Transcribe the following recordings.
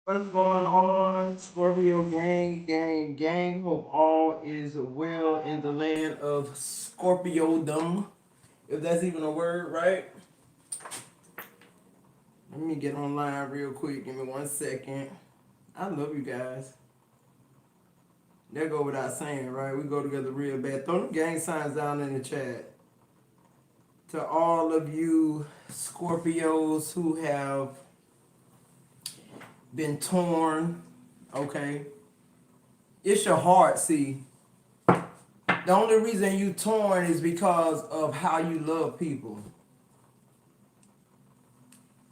What's going on, Scorpio gang? Hope all is well in the land of Scorpiodom, if that's even a word, right? Let me get online real quick. Give me 1 second. I love you guys. That go without saying, right? We go together real bad. Throw them gang signs down in the chat. To all of you Scorpios who have been torn, okay? It's your heart, see. The only reason you torn is because of how you love people.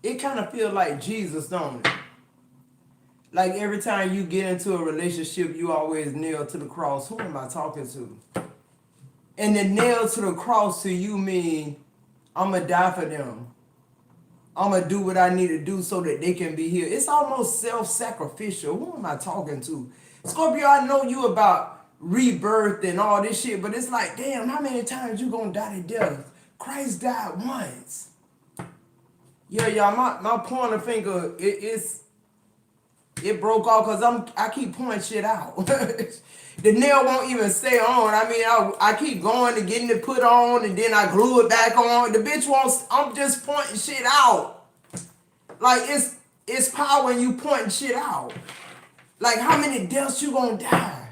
It kind of feels like Jesus, don't it? Like every time you get into a relationship, you always nail to the cross. Who am I talking to? And the nail to the cross to you mean I'm going to die for them. I'm going to do what I need to do so that they can be here. It's almost self-sacrificial. Who am I talking to? Scorpio, I know you about rebirth and all this shit, but it's like, damn, how many times you going to die to death? Christ died once. Yeah, y'all, my pointer finger, it broke off because I keep pointing shit out. The nail won't even stay on. I mean, I keep going and getting it put on, and then I glue it back on. The bitch won't. I'm just pointing shit out. Like it's power when you pointing shit out. Like how many deaths you gonna die?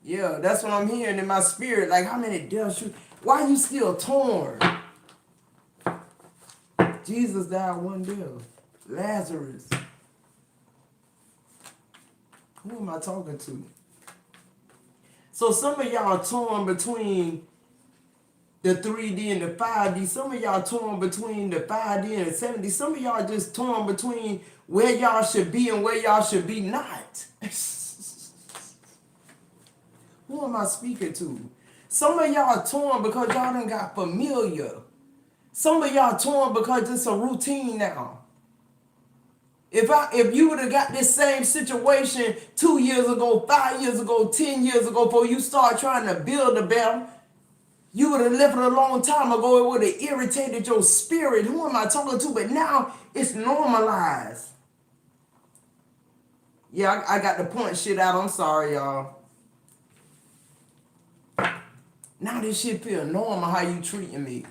Yeah, that's what I'm hearing in my spirit. Like how many deaths you? Why you still torn? Jesus died one death. Lazarus. Who am I talking to? So some of y'all torn between the 3D and the 5D. Some of y'all torn between the 5D and the 7D. Some of y'all just torn between where y'all should be and where y'all should be not. Who am I speaking to? Some of y'all torn because y'all done got familiar. Some of y'all torn because it's a routine now. If you would have got this same situation 2 years ago, 5 years ago, 10 years ago, before you start trying to build a better, you would have left it a long time ago. It would have irritated your spirit. Who am I talking to? But now it's normalized. Yeah, I got to point shit out. I'm sorry, y'all. Now this shit feel normal how you treating me.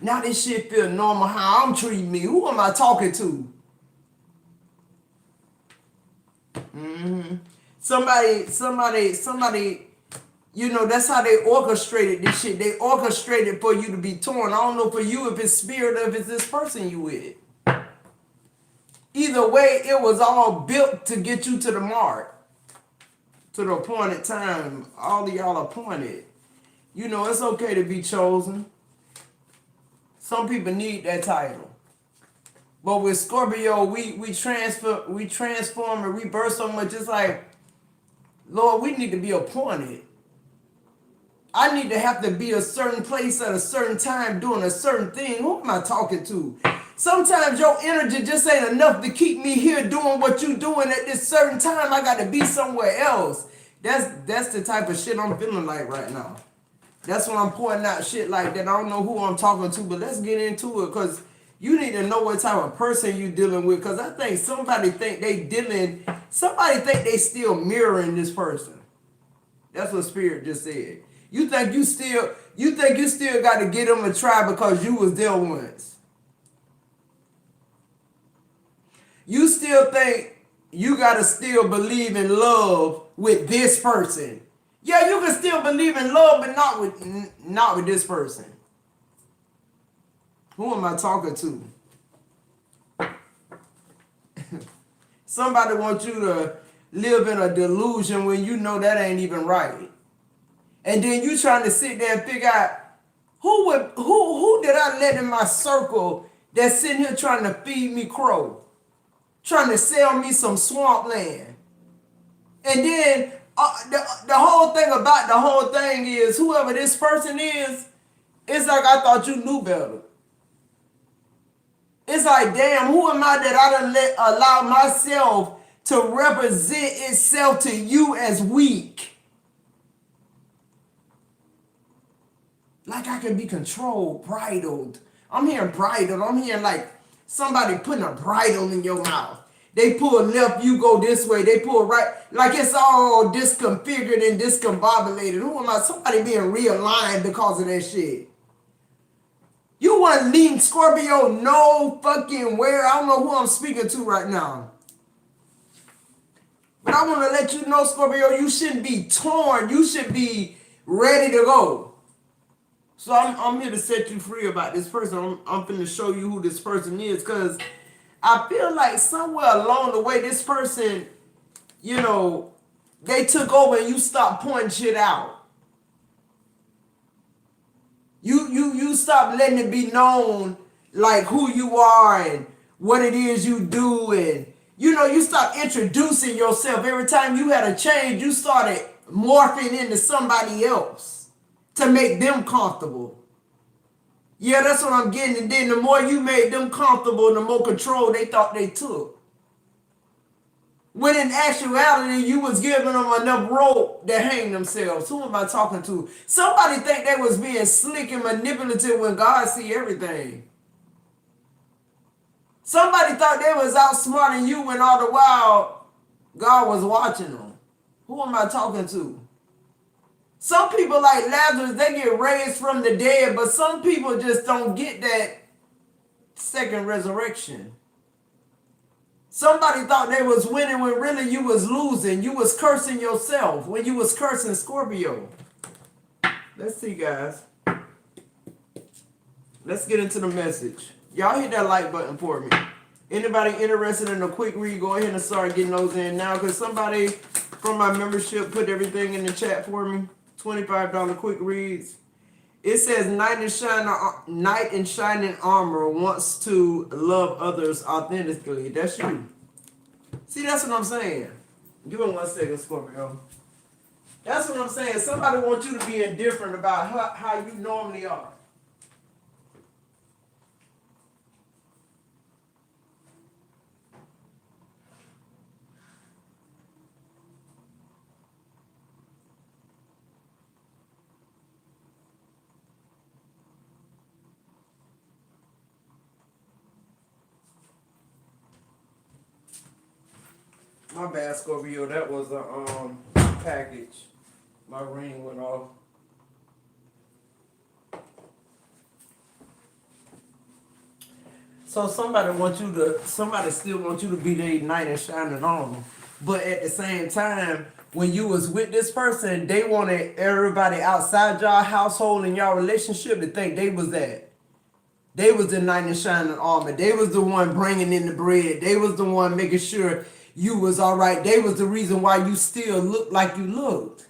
Now this shit feel normal how I'm treating me. Who am I talking to? Somebody, you know, that's how they orchestrated this shit. They orchestrated for you to be torn. I don't know for you if it's spirit or if it's this person you with. Either way, it was all built to get you to the mark. To the appointed time. All of y'all appointed. You know, it's okay to be chosen. Some people need that title. But with Scorpio, we transform and rebirth so much. It's like, Lord, we need to be appointed. I need to have to be a certain place at a certain time doing a certain thing. Who am I talking to? Sometimes your energy just ain't enough to keep me here doing what you doing at this certain time. I got to be somewhere else. That's the type of shit I'm feeling like right now. That's when I'm pointing out shit like that. I don't know who I'm talking to, but let's get into it, because you need to know what type of person you dealing with. Because I think somebody think they still mirroring this person. That's what Spirit just said. You think you still got to get them a try because you was there once. You still think you got to still believe in love with this person. Yeah, you can still believe in love, but not with this person. Who am I talking to? Somebody wants you to live in a delusion when you know that ain't even right. And then you trying to sit there and figure out who did I let in my circle that's sitting here trying to feed me crow, trying to sell me some swamp land. And then the whole thing about the whole thing is, whoever this person is, it's like I thought you knew better. It's like, damn, who am I that I done allow myself to represent itself to you as weak? Like I can be controlled, bridled. I'm hearing bridled. I'm hearing like somebody putting a bridle in your mouth. They pull left, you go this way. They pull right. Like it's all disconfigured and discombobulated. Who am I? Somebody being realigned because of that shit. You want leading Scorpio no fucking where. I don't know who I'm speaking to right now. But I want to let you know, Scorpio, you shouldn't be torn. You should be ready to go. So I'm here to set you free about this person. I'm finna show you who this person is, because I feel like somewhere along the way, this person, they took over and you stopped pointing shit out. You stop letting it be known like who you are and what it is you do, and you stop introducing yourself. Every time you had a change, you started morphing into somebody else to make them comfortable. Yeah, that's what I'm getting. And then the more you made them comfortable, the more control they thought they took. When in actuality, you was giving them enough rope to hang themselves. Who am I talking to? Somebody think they was being slick and manipulative when God see everything. Somebody thought they was outsmarting you when all the while God was watching them. Who am I talking to? Some people like Lazarus, they get raised from the dead, but some people just don't get that second resurrection. Somebody thought they was winning when really you was losing. You was cursing yourself when you was cursing Scorpio. Let's see, guys. Let's get into the message. Y'all hit that like button for me. Anybody interested in a quick read, go ahead and start getting those in now, because somebody from my membership put everything in the chat for me. $25 quick reads. It says knight in shining armor wants to love others authentically. That's you. See, that's what I'm saying. Give me 1 second, Scorpio. That's what I'm saying. Somebody wants you to be indifferent about how you normally are. My bad, Scorpio. That was a package. My ring went off. So somebody still wants you to be their knight in shining armor. But at the same time, when you was with this person, they wanted everybody outside y'all household and y'all relationship to think they was that. They was the knight in shining armor. They was the one bringing in the bread. They was the one making sure you was all right. They was the reason why you still looked like you looked.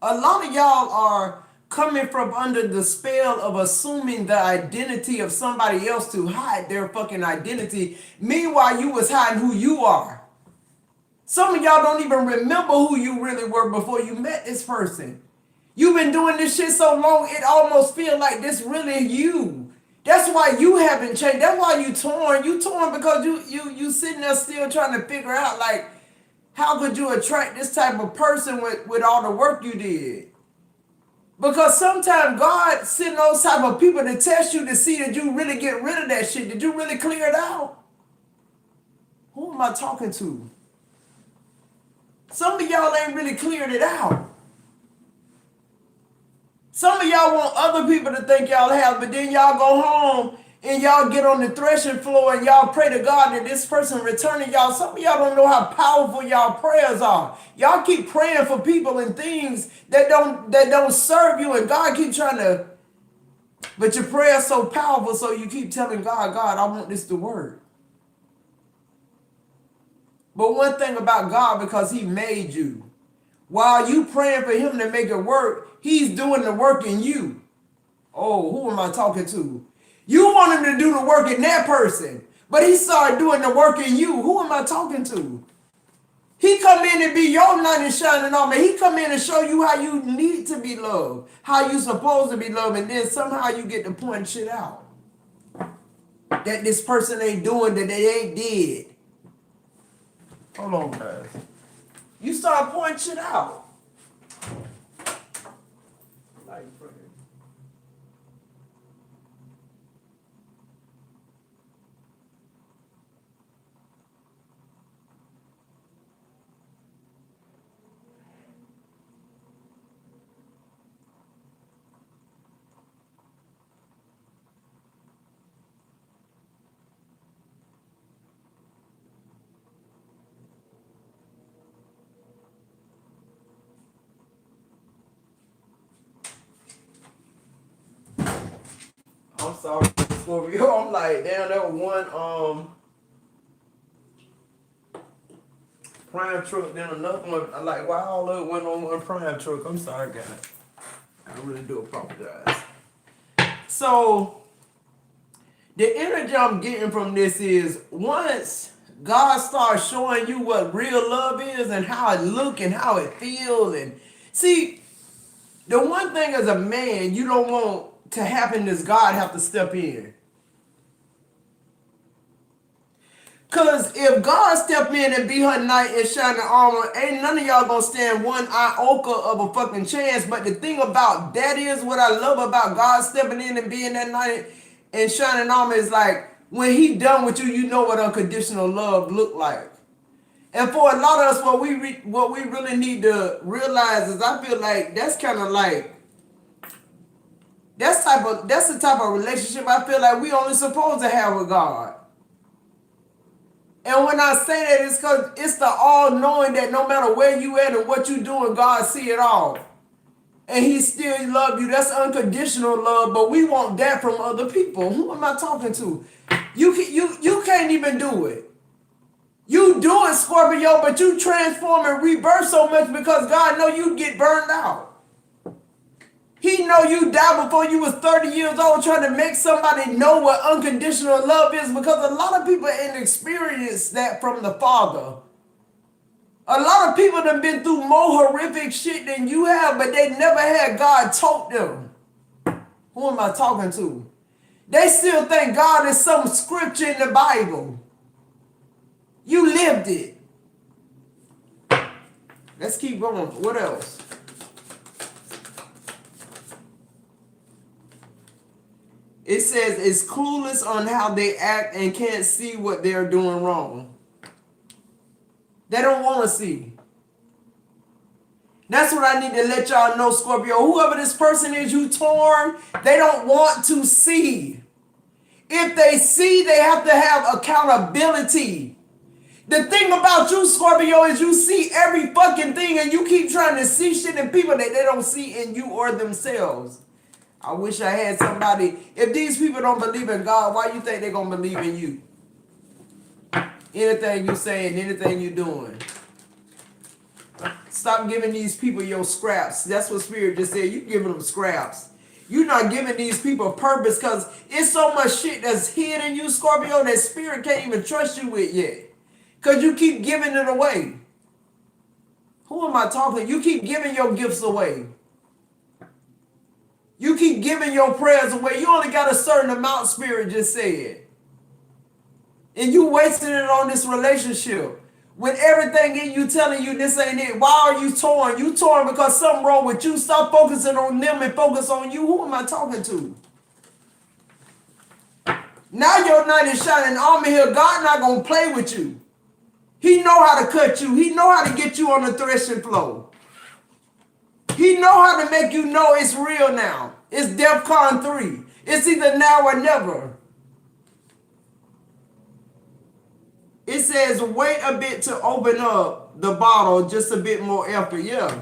A lot of y'all are coming from under the spell of assuming the identity of somebody else to hide their fucking identity. Meanwhile, you was hiding who you are. Some of y'all don't even remember who you really were before you met this person. You've been doing this shit so long, it almost feels like this really you. That's why you haven't changed. That's why you torn. You torn because you sitting there still trying to figure out, like, How could you attract this type of person with all the work you did? Because sometimes God send those type of people to test you to see that you really get rid of that shit. Did you really clear it out? Who am I talking to? Some of y'all ain't really cleared it out. Some of y'all want other people to think y'all have, but then y'all go home and y'all get on the threshing floor and y'all pray to God that this person returning y'all. Some of y'all don't know how powerful y'all prayers are. Y'all keep praying for people and things that don't serve you, and God keep trying to, but your prayer is so powerful, so you keep telling God, God, I want this to work. But one thing about God, because he made you, while you praying for him to make it work, he's doing the work in you. Oh, who am I talking to? You want him to do the work in that person, but he started doing the work in you. Who am I talking to? He come in and be your knight in shining armor. He come in and show you how you need to be loved, how you supposed to be loved, and then somehow you get to point shit out that this person ain't doing, that they ain't did. Hold on, guys. You start pointing shit out. I'm sorry, Scorpio. I'm like, damn, that was one prime truck, then another one. I'm like, why all of it went on one prime truck? I'm sorry, guys. I really do apologize. So, the energy I'm getting from this is, once God starts showing you what real love is and how it look and how it feels, and see, the one thing as a man you don't want to happen is God have to step in. Because if God step in and be her knight in shining armor, ain't none of y'all gonna stand one iota of a fucking chance. But the thing about that is, what I love about God stepping in and being that knight in shining armor is like, when he done with you, you know what unconditional love look like. And for a lot of us, what we really need to realize is, I feel like that's kind of like, that's the type of relationship I feel like we only supposed to have with God. And when I say that, it's because it's the all-knowing that no matter where you at and what you doing, God see it all. And he still love you. That's unconditional love, but we want that from other people. Who am I talking to? You can't even do it. You do it, Scorpio, but you transform and rebirth so much because God know you get burned out. He know you died before you was 30 years old trying to make somebody know what unconditional love is, because a lot of people ain't experienced that from the Father. A lot of people have been through more horrific shit than you have, but they never had God taught them. Who am I talking to? They still think God is some scripture in the Bible. You lived it. Let's keep going. What else? It says it's clueless on how they act and can't see what they're doing wrong. They don't want to see. That's what I need to let y'all know, Scorpio. Whoever this person is you torn, they don't want to see. If they see, they have to have accountability. The thing about you, Scorpio, is you see every fucking thing and you keep trying to see shit in people that they don't see in you or themselves. I wish I had somebody. If these people don't believe in God, why you think they're going to believe in you? Anything you saying, anything you doing. Stop giving these people your scraps. That's what Spirit just said. You giving them scraps. You're not giving these people purpose, because it's so much shit that's hidden in you, Scorpio, that Spirit can't even trust you with yet. Because you keep giving it away. Who am I talking? You keep giving your gifts away. You keep giving your prayers away. You only got a certain amount, Spirit just said. And you wasting it on this relationship. With everything in you telling you this ain't it. Why are you torn? You torn because something wrong with you. Stop focusing on them and focus on you. Who am I talking to? Now your knight is shining armor here. God not going to play with you. He know how to cut you. He know how to get you on the threshing floor. He know how to make you know it's real now. It's DEFCON 3. It's either now or never. It says, wait a bit to open up the bottle, just a bit more effort. Yeah.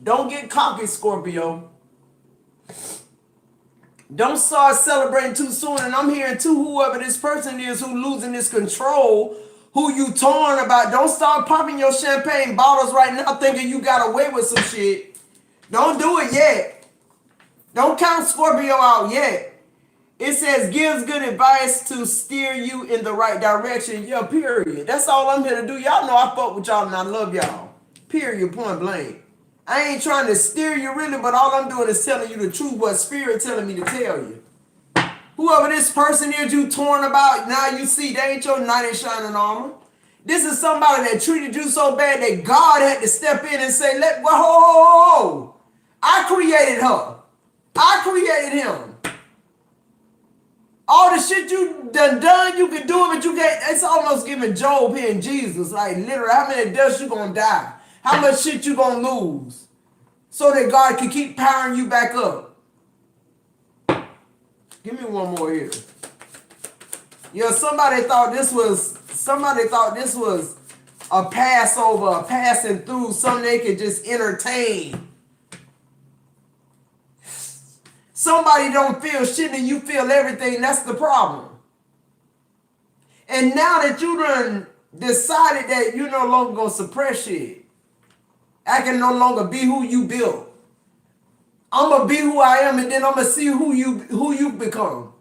Don't get cocky, Scorpio. Don't start celebrating too soon. And I'm hearing too, whoever this person is who losing this control, who you torn about, don't start popping your champagne bottles right now thinking you got away with some shit. Don't do it yet. Don't count Scorpio out yet. It says, gives good advice to steer you in the right direction. Yeah, period. That's all I'm here to do. Y'all know I fuck with y'all and I love y'all. Period, point blank. I ain't trying to steer you really, but all I'm doing is telling you the truth, what Spirit telling me to tell you. Whoever this person is you torn about, now you see they ain't your knight in shining armor. This is somebody that treated you so bad that God had to step in and say, whoa. I created her. I created him. All the shit you done, you can do it, but you can't. It's almost giving Job here and Jesus. Like, literally, how many deaths you gonna die? How much shit you gonna lose? So that God can keep powering you back up. Give me one more here. Yeah, somebody thought this was a Passover, a passing through, something they could just entertain. Somebody don't feel shit and you feel everything. That's the problem. And now that you done decided that you're no longer going to suppress shit, I can no longer be who you built. I'm going to be who I am and then I'm going to see who you become.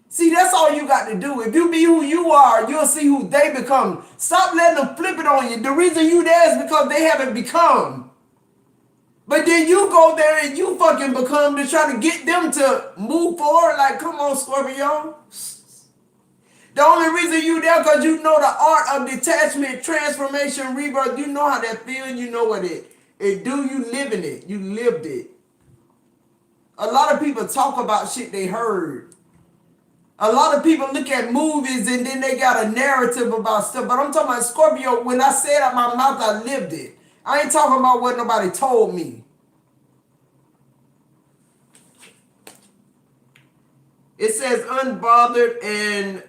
See, that's all you got to do. If you be who you are, you'll see who they become. Stop letting them flip it on you. The reason you there is because they haven't become. But then you go there and you fucking become to try to get them to move forward. Like, come on, Scorpio. The only reason you there because you know the art of detachment, transformation, rebirth. You know how that feels. You know what it do. You live in it. You lived it. A lot of people talk about shit they heard. A lot of people look at movies and then they got a narrative about stuff. But I'm talking about Scorpio. When I say it out my mouth, I lived it. I ain't talking about what nobody told me. It says unbothered and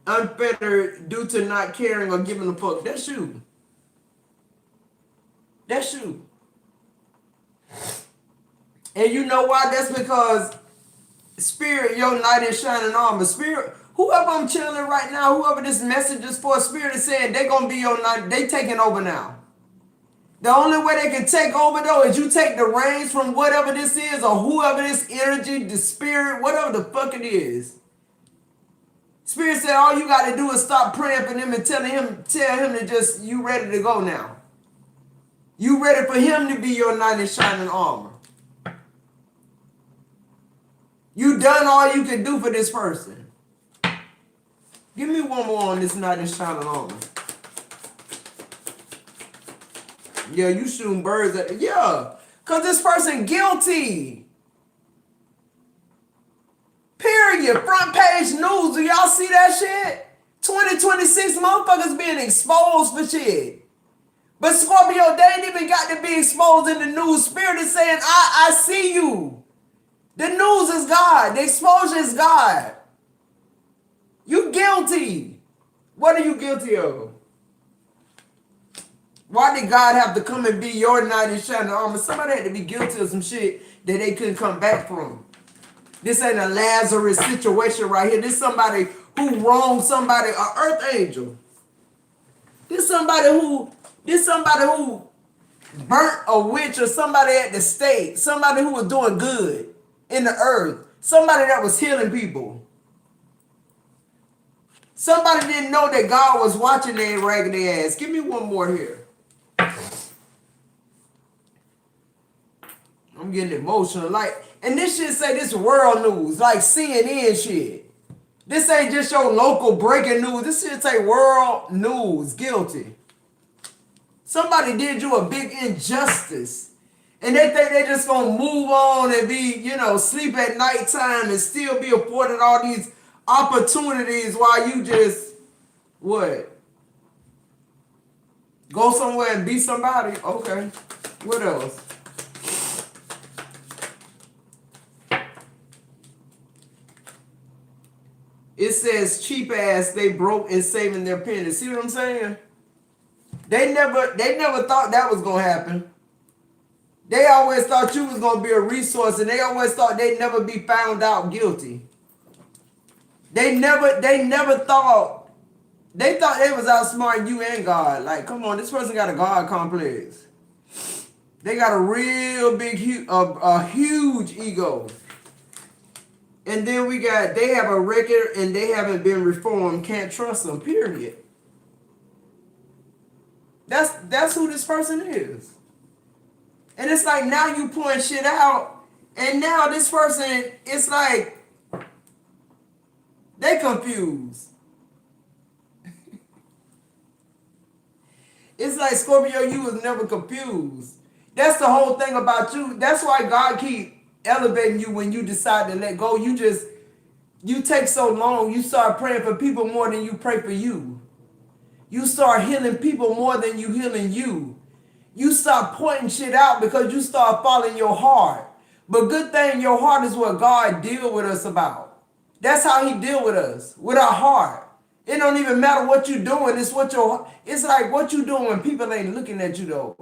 unfettered due to not caring or giving a fuck. That's you. That's you. And you know why? That's because Spirit, your knight in shining armor. Spirit, whoever I'm chilling right now, whoever this message is for, Spirit is saying they're going to be your knight. They taking over now. The only way they can take over, though, is you take the reins from whatever this is or whoever this energy, the spirit, whatever the fuck it is. Spirit said all you got to do is stop praying for them and tell him to just, you ready to go now. You ready for him to be your knight in shining armor. You done all you can do for this person. Give me one more on this knight in shining armor. Yeah, you shooting birds at... Yeah, because this person guilty. Period. Front page news. Do y'all see that shit? 2026 motherfuckers being exposed for shit. But Scorpio, they ain't even got to be exposed in the news. Spirit is saying, I see you. The news is God. The exposure is God. You guilty. What are you guilty of? Why did God have to come and be your knight in shining armor? Somebody had to be guilty of some shit that they couldn't come back from. This ain't a Lazarus situation right here. This somebody who wronged somebody, an earth angel. This somebody who burnt a witch or somebody at the stake. Somebody who was doing good in the earth. Somebody that was healing people. Somebody didn't know that God was watching their raggedy ass. Give me one more here. I'm getting emotional. Like, and this shit say this world news, like CNN shit. This ain't just your local breaking news. This shit say world news. Guilty. Somebody did you a big injustice. And they think they just gonna move on and be, sleep at nighttime and still be afforded all these opportunities while you just, what? Go somewhere and be somebody? Okay. What else? It says cheap ass, they broke and saving their pennies. See what I'm saying? They never thought that was gonna happen. They always thought you was gonna be a resource, and they always thought they'd never be found out guilty. They never thought, they thought they was outsmarting you and God. Like, come on, this person got a God complex. They got a real big, a huge ego. And then they have a record and they haven't been reformed. Can't trust them, period. That's who this person is. And it's like now you point shit out, and now this person, it's like they confused. It's like, Scorpio, you was never confused. That's the whole thing about you. That's why God keep elevating you when you decide to let go. You take so long. You start praying for people more than you pray for you. You start healing people more than you healing you. You start pointing shit out because you start following your heart. But good thing your heart is what God deal with us about. That's how he deal with us, with our heart. It don't even matter what you doing. It's like what you doing when people ain't looking at you though.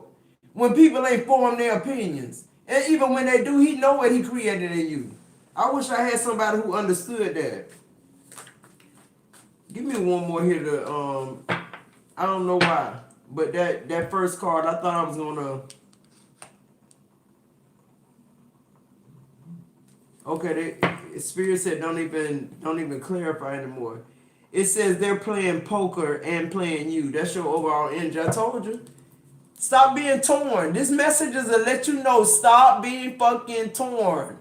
When people ain't forming their opinions. And even when they do, he know what he created in you. I wish I had somebody who understood that. Give me one more here to, I don't know why. But that first card, I thought I was gonna. Okay, Spirit said don't even clarify anymore. It says they're playing poker and playing you. That's your overall energy. I told you. Stop being torn. This message is to let you know, stop being fucking torn.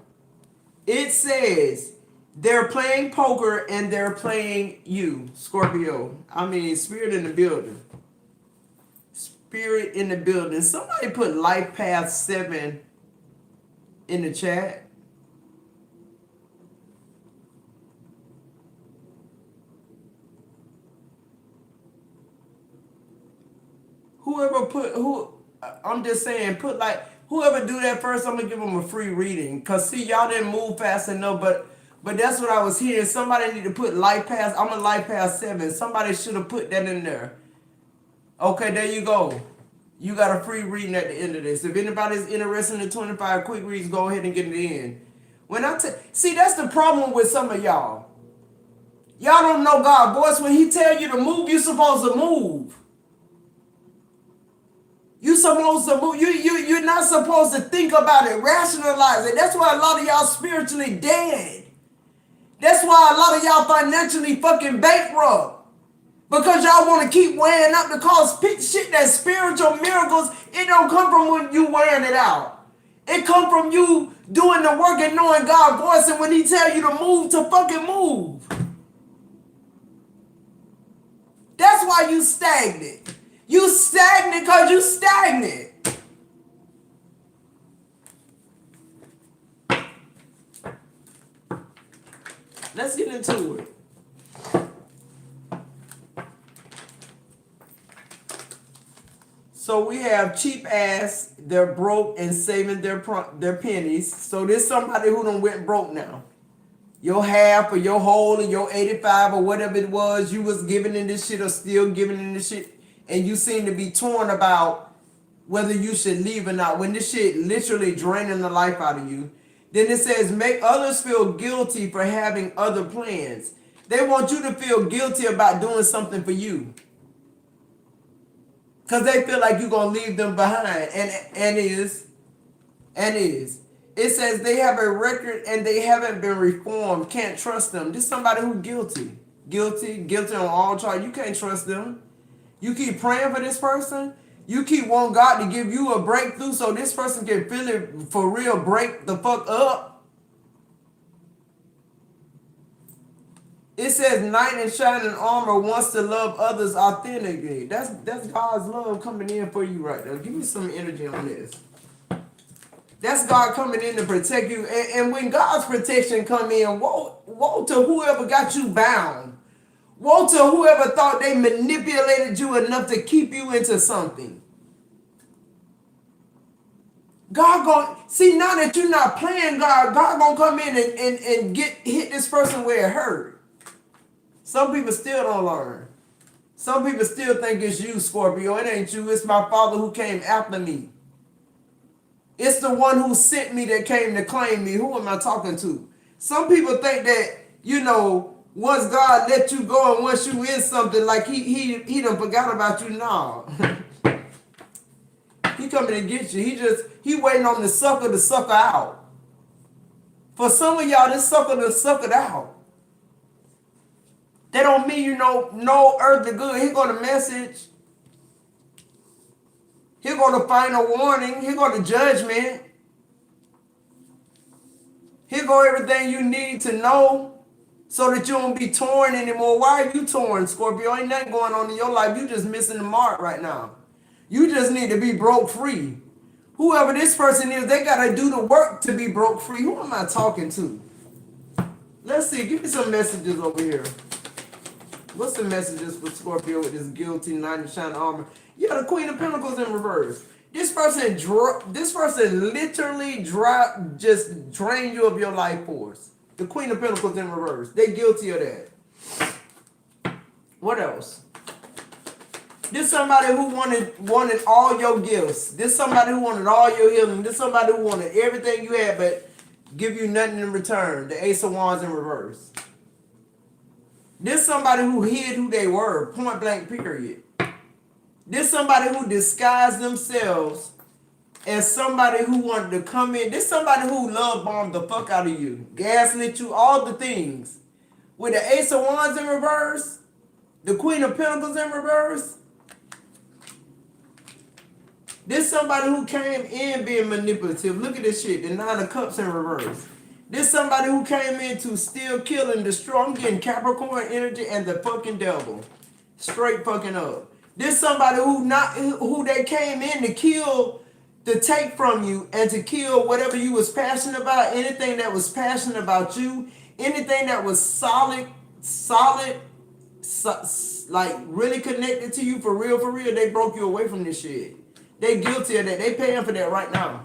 It says they're playing poker and they're playing you, Scorpio. I mean, Spirit in the building. Spirit in the building. Somebody put Life Path 7 in the chat. I'm just saying, whoever do that first, I'm gonna give them a free reading. Cause see, y'all didn't move fast enough, but that's what I was hearing. Somebody need to put Life Path. I'm a Life Path 7. Somebody should have put that in there. Okay, there you go. You got a free reading at the end of this. If anybody's interested in 25 quick reads, go ahead and get it in. See, that's the problem with some of y'all. Y'all don't know God's voice. When he tell you to move, you're supposed to move. You're supposed to move. You're not supposed to think about it, rationalize it. That's why a lot of y'all spiritually dead. That's why a lot of y'all financially fucking bankrupt. Because y'all want to keep weighing up the cost. Shit, that spiritual miracles, it don't come from when you weighing it out. It come from you doing the work and knowing God's voice, and when he tell you to move, to fucking move. That's why you stagnant. You stagnant because you stagnant. Let's get into it. So we have cheap ass, they're broke and saving their pennies. So there's somebody who done went broke now. Your half or your whole or your 85 or whatever it was you was giving in this shit or still giving in this shit. And you seem to be torn about whether you should leave or not. When this shit literally draining the life out of you. Then it says, make others feel guilty for having other plans. They want you to feel guilty about doing something for you. Because they feel like you're going to leave them behind. And is. It says they have a record and they haven't been reformed. Can't trust them. This is somebody who's guilty. Guilty on all charges. You can't trust them. You keep praying for this person. You keep wanting God to give you a breakthrough so this person can feel it for real, break the fuck up. It says knight in shining armor wants to love others authentically. That's God's love coming in for you right now. Give me some energy on this. That's God coming in to protect you. And when God's protection come in, woe to whoever got you bound. Woe to whoever thought they manipulated you enough to keep you into something. God gonna see now that you're not playing God gonna come in and hit this person where it hurt. Some people still don't learn. Some people still think it's you, Scorpio. It ain't you. It's my Father who came after me. It's the one who sent me that came to claim me. Who am I talking to? Some people think that, once God let you go and once you in something, like he done forgot about you. No. He coming to get you. He waiting on the sucker to sucker out. For some of y'all, this sucker done suckered out. That don't mean no earthly good. Here go the message. Here go the final warning. Here go the judgment. Here go everything you need to know so that you don't be torn anymore. Why are you torn, Scorpio? Ain't nothing going on in your life. You just missing the mark right now. You just need to be broke free. Whoever this person is, they got to do the work to be broke free. Who am I talking to? Let's see. Give me some messages over here. What's the messages for Scorpio with this guilty knight in shining armor? Yeah, the Queen of Pentacles in reverse. This person literally just drained you of your life force. The Queen of Pentacles in reverse. They guilty of that. What else? This somebody who wanted all your gifts. This somebody who wanted all your healing. This somebody who wanted everything you had but give you nothing in return. The Ace of Wands in reverse. This somebody who hid who they were, point blank period. This somebody who disguised themselves as somebody who wanted to come in. This somebody who love bombed the fuck out of you, gaslit you, all the things. With the Ace of Wands in reverse, the Queen of Pentacles in reverse. This somebody who came in being manipulative. Look at this shit, the Nine of Cups in reverse. This somebody who came in to steal, kill, and destroy. I'm getting Capricorn energy and the fucking devil. Straight fucking up. This somebody who they came in to kill, to take from you, and to kill whatever you was passionate about, anything that was passionate about you, anything that was solid, like really connected to you for real, they broke you away from this shit. They guilty of that. They paying for that right now.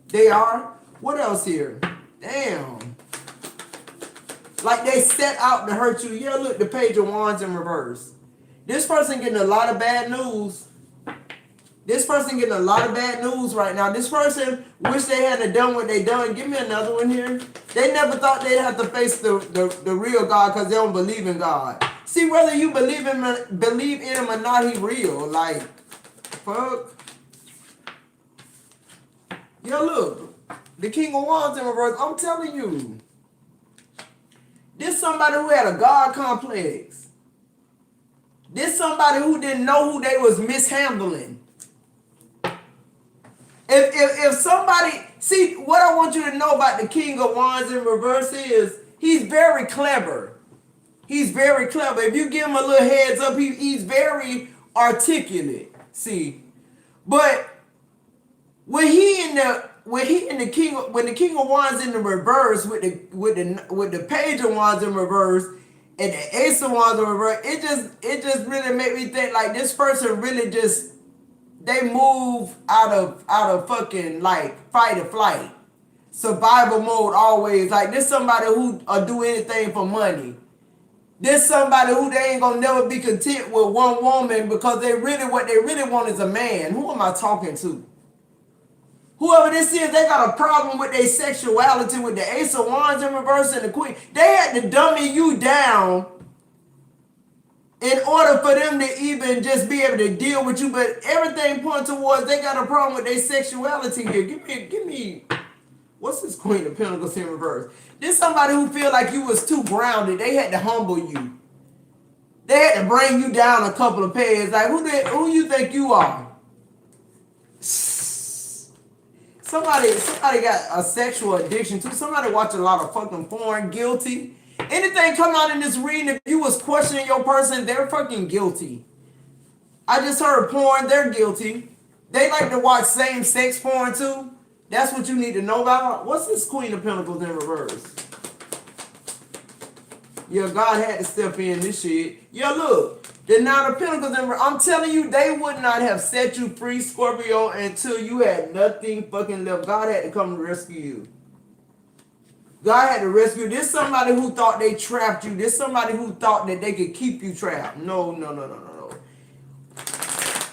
They are. What else here? Damn. Like they set out to hurt you. Yeah, look, the Page of Wands in reverse. This person getting a lot of bad news. This person getting a lot of bad news right now. This person wish they hadn't done what they done. Give me another one here. They never thought they'd have to face the real God because they don't believe in God. See, whether you believe in him or not, he real. Like, fuck. Yo, look. The King of Wands in reverse. I'm telling you. This somebody who had a God complex. This somebody who didn't know who they was mishandling. If somebody, see, what I want you to know about the King of Wands in reverse is he's very clever. He's very clever. If you give him a little heads up, he's very articulate. See, but when the King of Wands in the reverse with the Page of Wands in reverse and the Ace of Wands in reverse, it just really made me think like this person really just they move out of fucking like fight or flight, survival mode always. Like this somebody who do anything for money. This somebody who they ain't gonna never be content with one woman because what they really want is a man. Who am I talking to? Whoever this is, they got a problem with their sexuality with the Ace of Wands in reverse and the Queen. They had to dummy you down in order for them to even just be able to deal with you. But everything points towards they got a problem with their sexuality here. Give me, what's this Queen of Pentacles in reverse? This somebody who feel like you was too grounded. They had to humble you. They had to bring you down a couple of pegs. Like, who you think you are? Somebody got a sexual addiction to. Somebody watch a lot of fucking porn, guilty. And anything come out in this reading, if you was questioning your person, they're fucking guilty. I just heard porn, they're guilty. They like to watch same-sex porn too. That's what you need to know about. What's this Queen of Pentacles in reverse? Yeah, God had to step in this shit. Yeah, look. The Nine of Pentacles in reverse. I'm telling you, they would not have set you free, Scorpio, until you had nothing fucking left. God had to come to rescue you. God had to rescue you. This somebody who thought they trapped you. This somebody who thought that they could keep you trapped. No.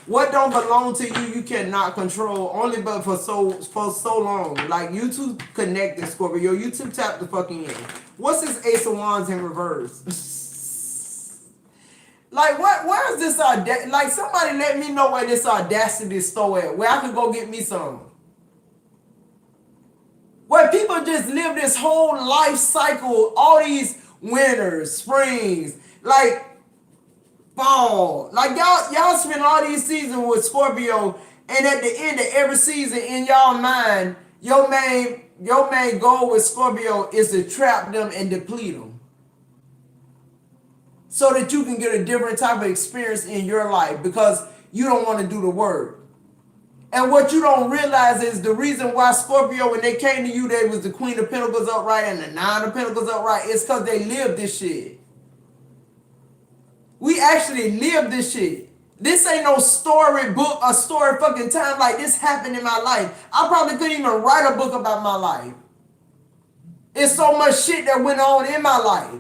What don't belong to you, you cannot control. Only but for so long. Like, you two connected, Scorpio. You two tap the fucking in. What's this Ace of Wands in reverse? Like, where is this audacity? Like, somebody let me know where this audacity store at. Where I could go get me some. Where people just live this whole life cycle. All these winters, springs. Like, fall. Like, y'all spend all these seasons with Scorpio, and at the end of every season in y'all mind, your main goal with Scorpio is to trap them and deplete them, so that you can get a different type of experience in your life, because you don't want to do the work. And what you don't realize is the reason why Scorpio, when they came to you, they was the Queen of Pentacles upright and the Nine of Pentacles upright, is because they lived this shit. We actually live this shit. This ain't no storybook or story fucking time. Like, this happened in my life. I probably couldn't even write a book about my life. It's so much shit that went on in my life.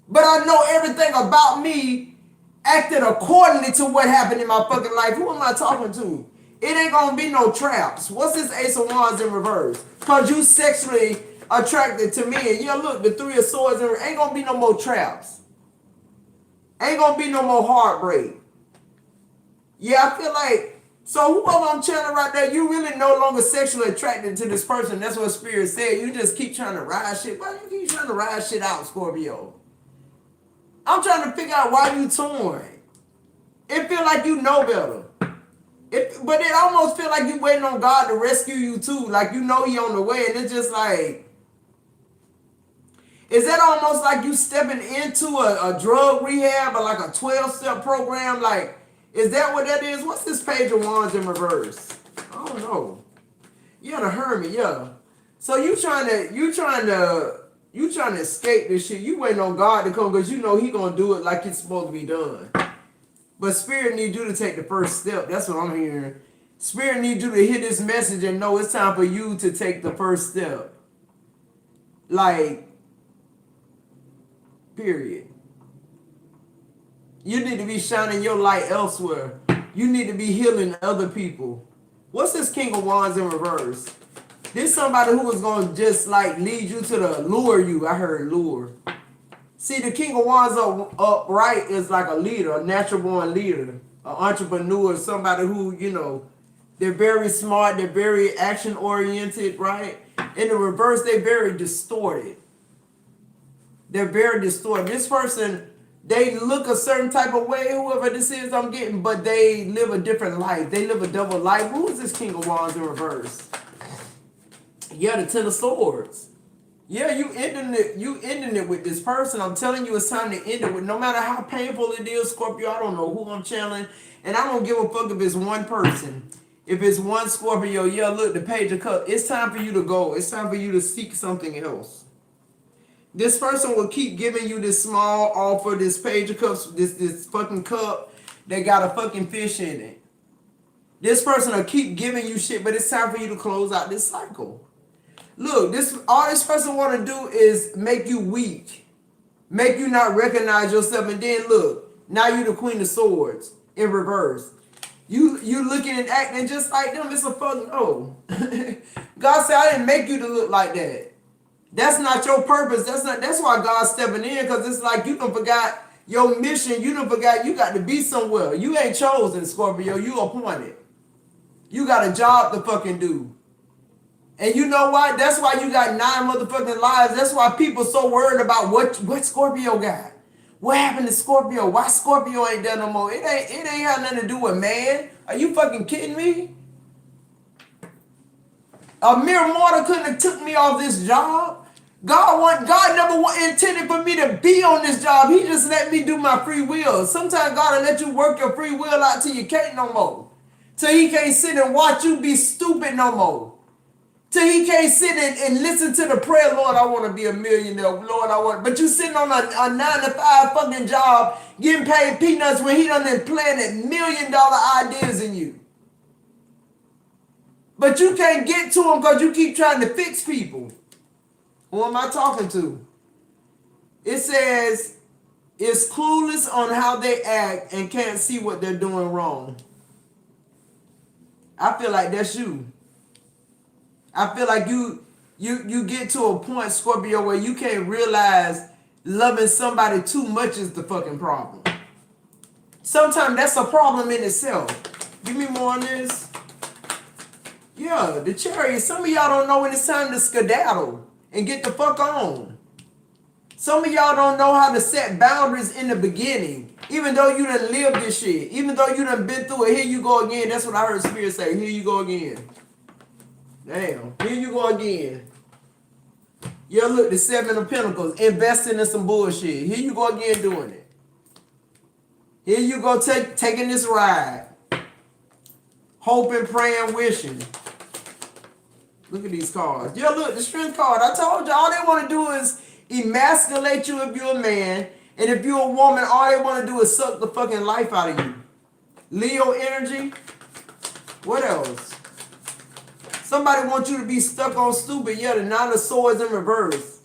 But I know everything about me acted accordingly to what happened in my fucking life. Who am I talking to? It ain't gonna be no traps. What's this Ace of Wands in reverse? Because you sexually attracted to me. And yeah, look, the Three of Swords ain't gonna be no more traps. Ain't gonna be no more heartbreak. Yeah, I feel like, so whoever I'm channeling right there, you really no longer sexually attracted to this person. That's what Spirit said. You just keep trying to ride shit. Why do you keep trying to ride shit out, Scorpio? I'm trying to figure out why you torn. It feel like you know better. But it almost feel like you waiting on God to rescue you too. Like, you know he on the way, and it's just like, is that almost like you stepping into a drug rehab or like a 12-step program? Like, is that what that is? What's this Page of Wands in reverse? I don't know. Yeah, the Hermit, yeah. So you trying to escape this shit. You waiting on God to come because you know he gonna do it like it's supposed to be done. But Spirit needs you to take the first step. That's what I'm hearing. Spirit needs you to hear this message and know it's time for you to take the first step. Like, period. You need to be shining your light elsewhere. You need to be healing other people. What's this King of Wands in reverse? This somebody who is going to just like lead you to the lure you. I heard lure. See, the King of Wands upright is like a leader, a natural born leader, an entrepreneur, somebody who, you know, they're very smart, they're very action oriented, right? In the reverse, they're very distorted. They're very distorted. This person, they look a certain type of way, whoever this is I'm getting, but they live a different life. They live a double life. Who is this King of Wands in reverse? Yeah, the Ten of Swords. Yeah, you ending it with this person. I'm telling you, it's time to end it with. No matter how painful it is, Scorpio, I don't know who I'm channeling, and I don't give a fuck if it's one person. If it's one Scorpio, yeah, look, the Page of Cups. It's time for you to go. It's time for you to seek something else. This person will keep giving you this small offer, this Page of Cups, this fucking cup that got a fucking fish in it. This person will keep giving you shit, but it's time for you to close out this cycle. Look, all this person want to do is make you weak, make you not recognize yourself, and then look, now you the Queen of Swords in reverse. You looking and acting just like them. It's a fucking no. God said, I didn't make you to look like that. That's not your purpose. That's why God's stepping in, because it's like you done forgot your mission. You done forgot you got to be somewhere. You ain't chosen, Scorpio. You appointed. You got a job to fucking do. And you know what? That's why you got 9 motherfucking lives. That's why people so worried about what Scorpio got. What happened to Scorpio? Why Scorpio ain't done no more? It ain't had nothing to do with man. Are you fucking kidding me? A mere mortal couldn't have took me off this job. God never intended for me to be on this job. He just let me do my free will. Sometimes God will let you work your free will out till you can't no more. Till he can't sit and watch you be stupid no more. Till he can't sit and listen to the prayer, Lord, I want to be a millionaire. Lord, I want. But you sitting on a 9-to-5 fucking job, getting paid peanuts when he done implanted $1 million ideas in you. But you can't get to them because you keep trying to fix people. Who am I talking to? It says, is clueless on how they act and can't see what they're doing wrong. I feel like that's you. I feel like you get to a point, Scorpio, where you can't realize loving somebody too much is the fucking problem. Sometimes that's a problem in itself. Give me more on this. Yeah, the Chariot. Some of y'all don't know when it's time to skedaddle and get the fuck on. Some of y'all don't know how to set boundaries in the beginning. Even though you done lived this shit. Even though you done been through it. Here you go again. That's what I heard Spirit say. Here you go again. Damn. Here you go again. Yeah, look, the 7 of Pentacles. Investing in some bullshit. Here you go again doing it. Here you go taking this ride. Hoping, praying, wishing. Look at these cards. Yeah, look, the Strength card. I told you, all they want to do is emasculate you if you're a man. And if you're a woman, all they want to do is suck the fucking life out of you. Leo energy. What else? Somebody wants you to be stuck on stupid. Yeah, the 9 of Swords in reverse.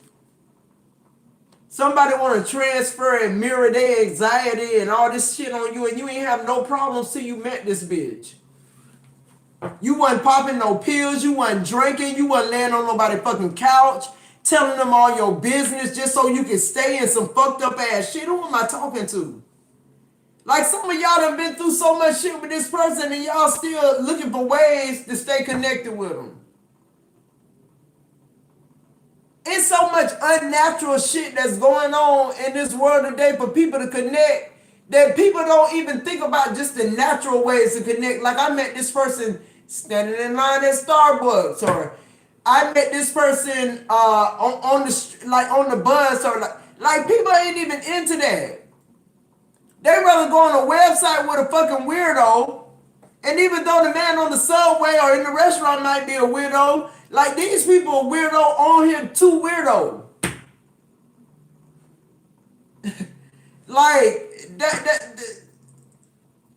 Somebody want to transfer and mirror their anxiety and all this shit on you. And you ain't have no problems till you met this bitch. You wasn't popping no pills. You wasn't drinking. You wasn't laying on nobody's fucking couch. Telling them all your business just so you can stay in some fucked up ass shit. Who am I talking to? Like some of y'all done been through so much shit with this person and y'all still looking for ways to stay connected with them. It's so much unnatural shit that's going on in this world today for people to connect that people don't even think about just the natural ways to connect. Like I met this person standing in line at Starbucks, or I met this person on the bus, or like people ain't even into that. They rather go on a website with a fucking weirdo, and even though the man on the subway or in the restaurant might be a weirdo, like these people are weirdo on here too weirdo. Like that,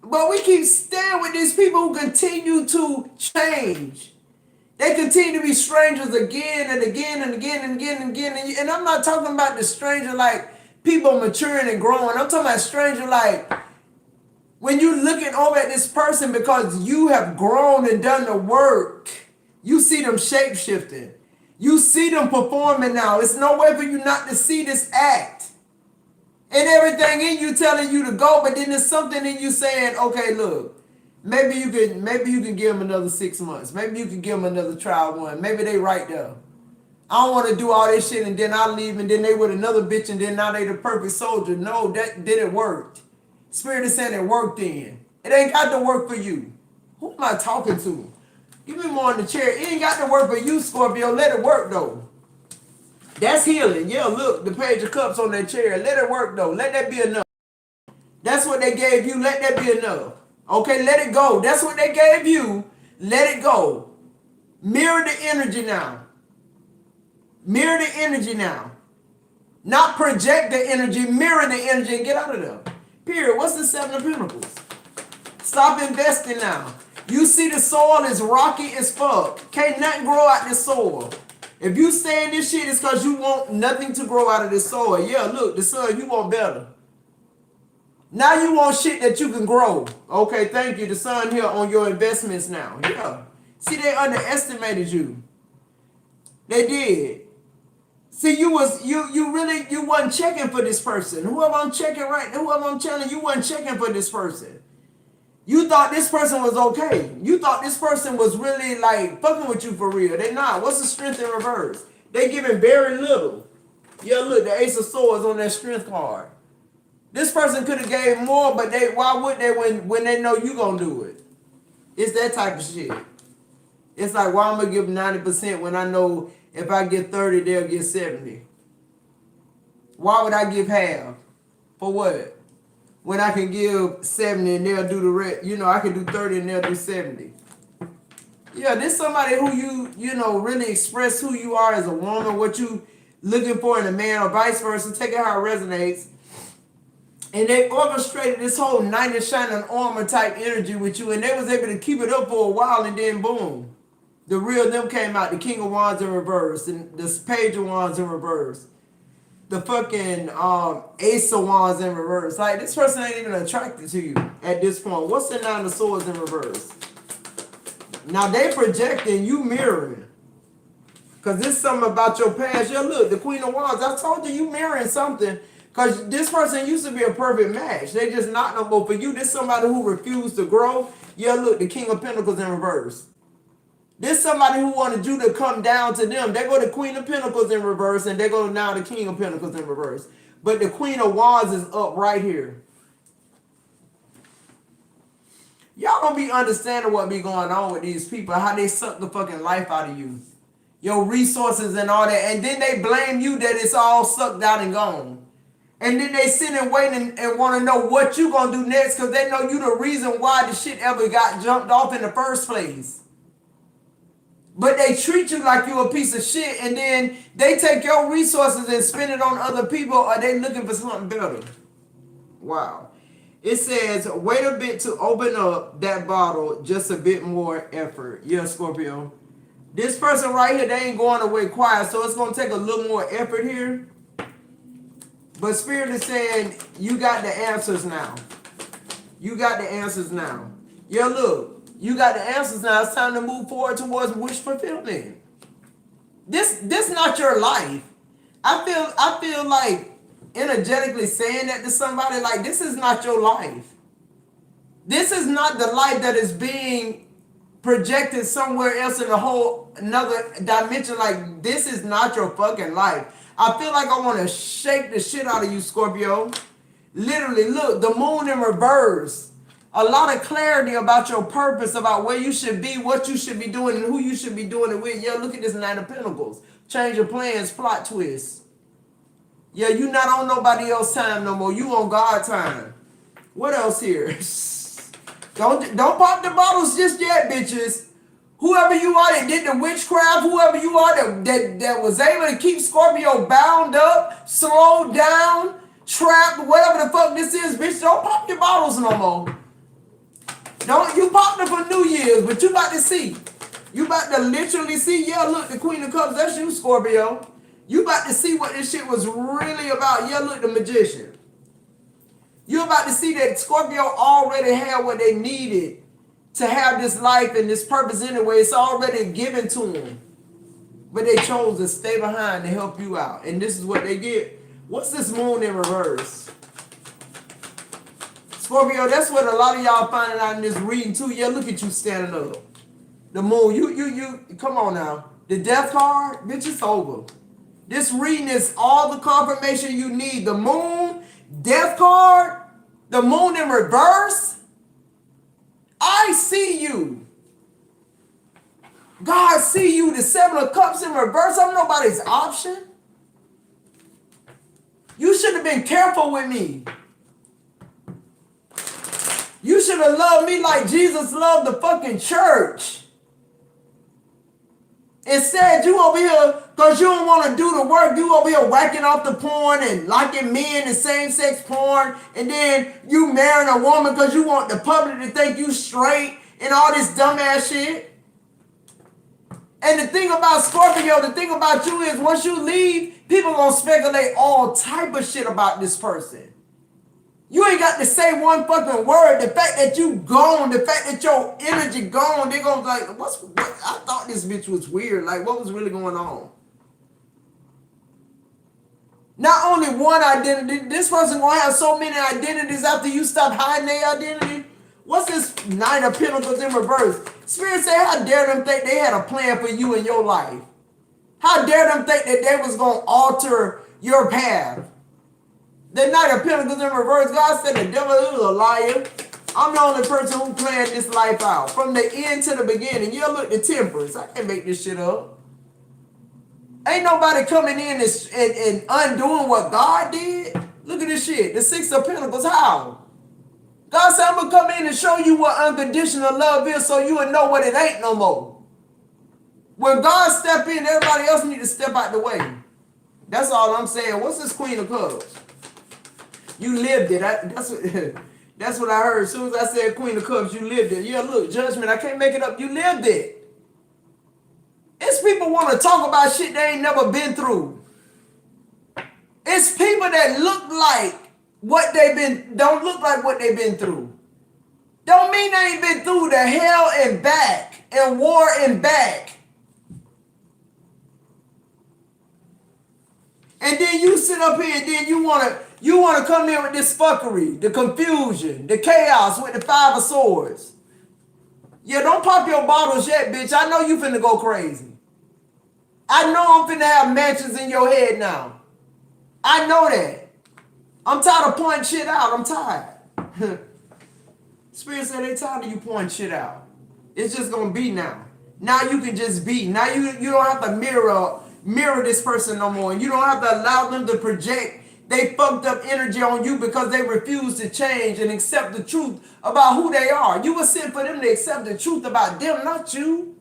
but we keep staying with these people who continue to change. They continue to be strangers again and again and again and again and again. And I'm not talking about the stranger like people maturing and growing. I'm talking about stranger like when you're looking over at this person because you have grown and done the work, you see them shape-shifting. You see them performing now. It's no way for you not to see this act. And everything in you telling you to go, but then there's something in you saying, okay, look, maybe you can give them another 6 months. Maybe you can give them another trial one. Maybe they right there. I don't want to do all this shit and then I leave and then they with another bitch and then now they the perfect soldier. No, that didn't work. Spirit is saying it worked then. It ain't got to work for you. Who am I talking to? Give me more in the chair. It ain't got to work for you, Scorpio. Let it work though. That's healing. Yeah, look, the Page of Cups on that chair. Let it work though. Let that be enough. That's what they gave you. Let that be enough. Okay, let it go. That's what they gave you. Let it go. Mirror the energy now. Mirror the energy now. Not project the energy, mirror the energy and get out of there. Period. What's the 7 of Pentacles? Stop investing now. You see the soil is rocky as fuck. Can't nothing grow out this soil. If you stay in this shit, it's because you want nothing to grow out of this soil. Yeah, look, the sun, you want better. Now you want shit that you can grow. Okay, thank you. The sun here on your investments now. Yeah. See, they underestimated you. They did. See, you wasn't checking for this person. Whoever I'm checking whoever I'm telling you wasn't checking for this person. You thought this person was okay. You thought this person was really like fucking with you for real. They not. What's the Strength in reverse? They giving very little. Yeah, look, the Ace of Swords on that Strength card. This person could have gave more, but why would they when they know you gonna do it? It's that type of shit. It's like, why I'm gonna give 90% when I know If I get 30, they'll get 70. Why would I give half? For what? When I can give 70 and they'll do the rest. You know, I can do 30 and they'll do 70. Yeah, this somebody who you know, really express who you are as a woman, what you looking for in a man, or vice versa. Take it how it resonates. And they orchestrated this whole knight in shining armor type energy with you, and they was able to keep it up for a while, and then boom, the real them came out. The King of Wands in reverse, and the Page of Wands in reverse, the fucking Ace of Wands in reverse. Like, this person ain't even attracted to you at this point. What's the Nine of Swords in reverse? Now they projecting, you mirroring. Because this is something about your past. Yeah, look, the Queen of Wands. I told you mirroring something. Because this person used to be a perfect match. They just not no more. For you, this somebody who refused to grow. Yeah, look, the King of Pentacles in reverse. This somebody who wanted you to come down to them. They go the Queen of Pentacles in reverse, and they go now the King of Pentacles in reverse. But the Queen of Wands is up right here. Y'all don't be understanding what be going on with these people, how they suck the fucking life out of you. Your resources and all that. And then they blame you that it's all sucked out and gone. And then they sit and wait and want to know what you going to do next, because they know you the reason why the shit ever got jumped off in the first place. But they treat you like you a piece of shit, and then they take your resources and spend it on other people, or they looking for something better. Wow. It says, wait a bit to open up that bottle, just a bit more effort. Yeah, Scorpio. This person right here, they ain't going away quiet, so it's going to take a little more effort here. But Spirit is saying, you got the answers now. You got the answers now. Yeah, look, you got the answers now. It's time to move forward towards wish fulfillment. This not your life. I feel like energetically saying that to somebody, like, this is not your life. This is not the life that is being projected somewhere else in a whole another dimension. Like, this is not your fucking life. I feel like I want to shake the shit out of you, Scorpio. Literally, look, the moon in reverse. A lot of clarity about your purpose, about where you should be, what you should be doing, and who you should be doing it with. Yeah, look at this Nine of Pentacles. Change your plans, plot twist. Yeah, you not on nobody else's time no more. You on God time. What else here? Don't pop the bottles just yet, bitches. Whoever you are that did the witchcraft, whoever you are that was able to keep Scorpio bound up, slowed down, trapped, whatever the fuck this is, bitch, don't pop your bottles no more. Don't you pop them for New Year's, but you about to see. You about to literally see. Yeah, look, the Queen of Cups, that's you, Scorpio. You about to see what this shit was really about. Yeah, look, the Magician. You about to see that Scorpio already had what they needed to have this life and this purpose anyway. It's already given to them. But they chose to stay behind to help you out. And this is what they get. What's this moon in reverse? Scorpio, that's what a lot of y'all finding out in this reading too. Yeah, look at you standing up. The moon, you, come on now. The death card, bitch, it's over. This reading is all the confirmation you need. The moon, death card, the moon in reverse. I see you. God see you. The Seven of Cups in reverse. I'm nobody's option. You should have been careful with me. You should have loved me like Jesus loved the fucking church. Instead, you over here, because you don't want to do the work, you over here whacking off the porn and liking men and same-sex porn, and then you marrying a woman because you want the public to think you straight and all this dumbass shit. And the thing about Scorpio, the thing about you is once you leave, people gonna speculate all type of shit about this person. You ain't got to say one fucking word. The fact that you gone, the fact that your energy gone, they gonna be like, I thought this bitch was weird. Like, what was really going on? Not only one identity, this person gonna have so many identities after you stop hiding their identity. What's this Nine of Pentacles in reverse? Spirit say, how dare them think they had a plan for you in your life? How dare them think that they was gonna alter your path? The Knight of Pentacles in reverse, God said the devil is a liar. I'm the only person who planned this life out. From the end to the beginning. Yeah, look, the Temperance. I can't make this shit up. Ain't nobody coming in and undoing what God did. Look at this shit. The Six of Pentacles, how? God said, I'm going to come in and show you what unconditional love is so you will know what it ain't no more. When God step in, everybody else need to step out the way. That's all I'm saying. What's this Queen of Cups? You lived it. That's what I heard. As soon as I said Queen of Cups, you lived it. Yeah, look, judgment. I can't make it up. You lived it. It's people want to talk about shit they ain't never been through. It's people that look like what they've been, don't look like what they've been through. Don't mean they ain't been through the hell and back and war and back. And then you sit up here and then you wanna come in with this fuckery, the confusion, the chaos with the Five of Swords. Yeah, don't pop your bottles yet, bitch. I know you finna go crazy. I know I'm finna have mansions in your head now. I know that. I'm tired of pointing shit out. I'm tired. Spirit said they tired of you pointing shit out. It's just gonna be now. Now you can just be. Now you don't have to mirror this person no more. And you don't have to allow them to project they fucked up energy on you because they refuse to change and accept the truth about who they are. You were sent for them to accept the truth about them, not you.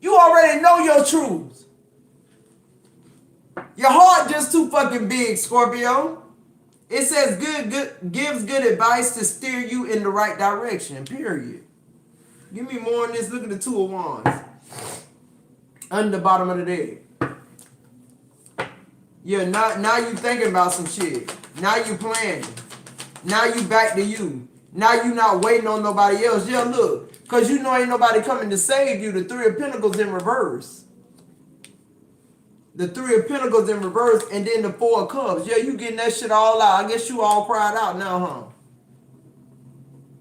You already know your truth. Your heart just too fucking big, Scorpio. It says gives good advice to steer you in the right direction, period. Give me more on this. Look at the Two of Wands. Under the bottom of the deck. Yeah, now you thinking about some shit. Now you planning. Now you back to you. Now you not waiting on nobody else. Yeah, look. Because you know ain't nobody coming to save you. The Three of Pentacles in reverse. The Three of Pentacles in reverse. And then the Four of Cups. Yeah, you getting that shit all out. I guess you all cried out now, huh?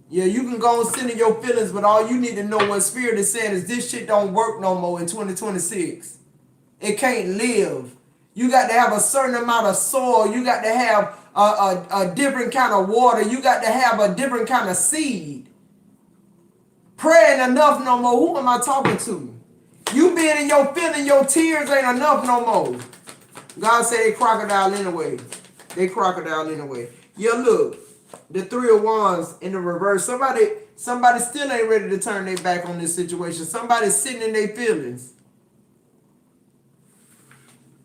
Yeah, you can go and sit in your feelings, but all you need to know what Spirit is saying is this shit don't work no more in 2026. It can't live. You got to have a certain amount of soil. You got to have a different kind of water. You got to have a different kind of seed. Praying enough no more. Who am I talking to? You being in your feeling, your tears ain't enough no more. God said they crocodile anyway. They crocodile anyway. Yeah, look. The Three of Wands in the reverse. Somebody still ain't ready to turn their back on this situation. Somebody's sitting in their feelings.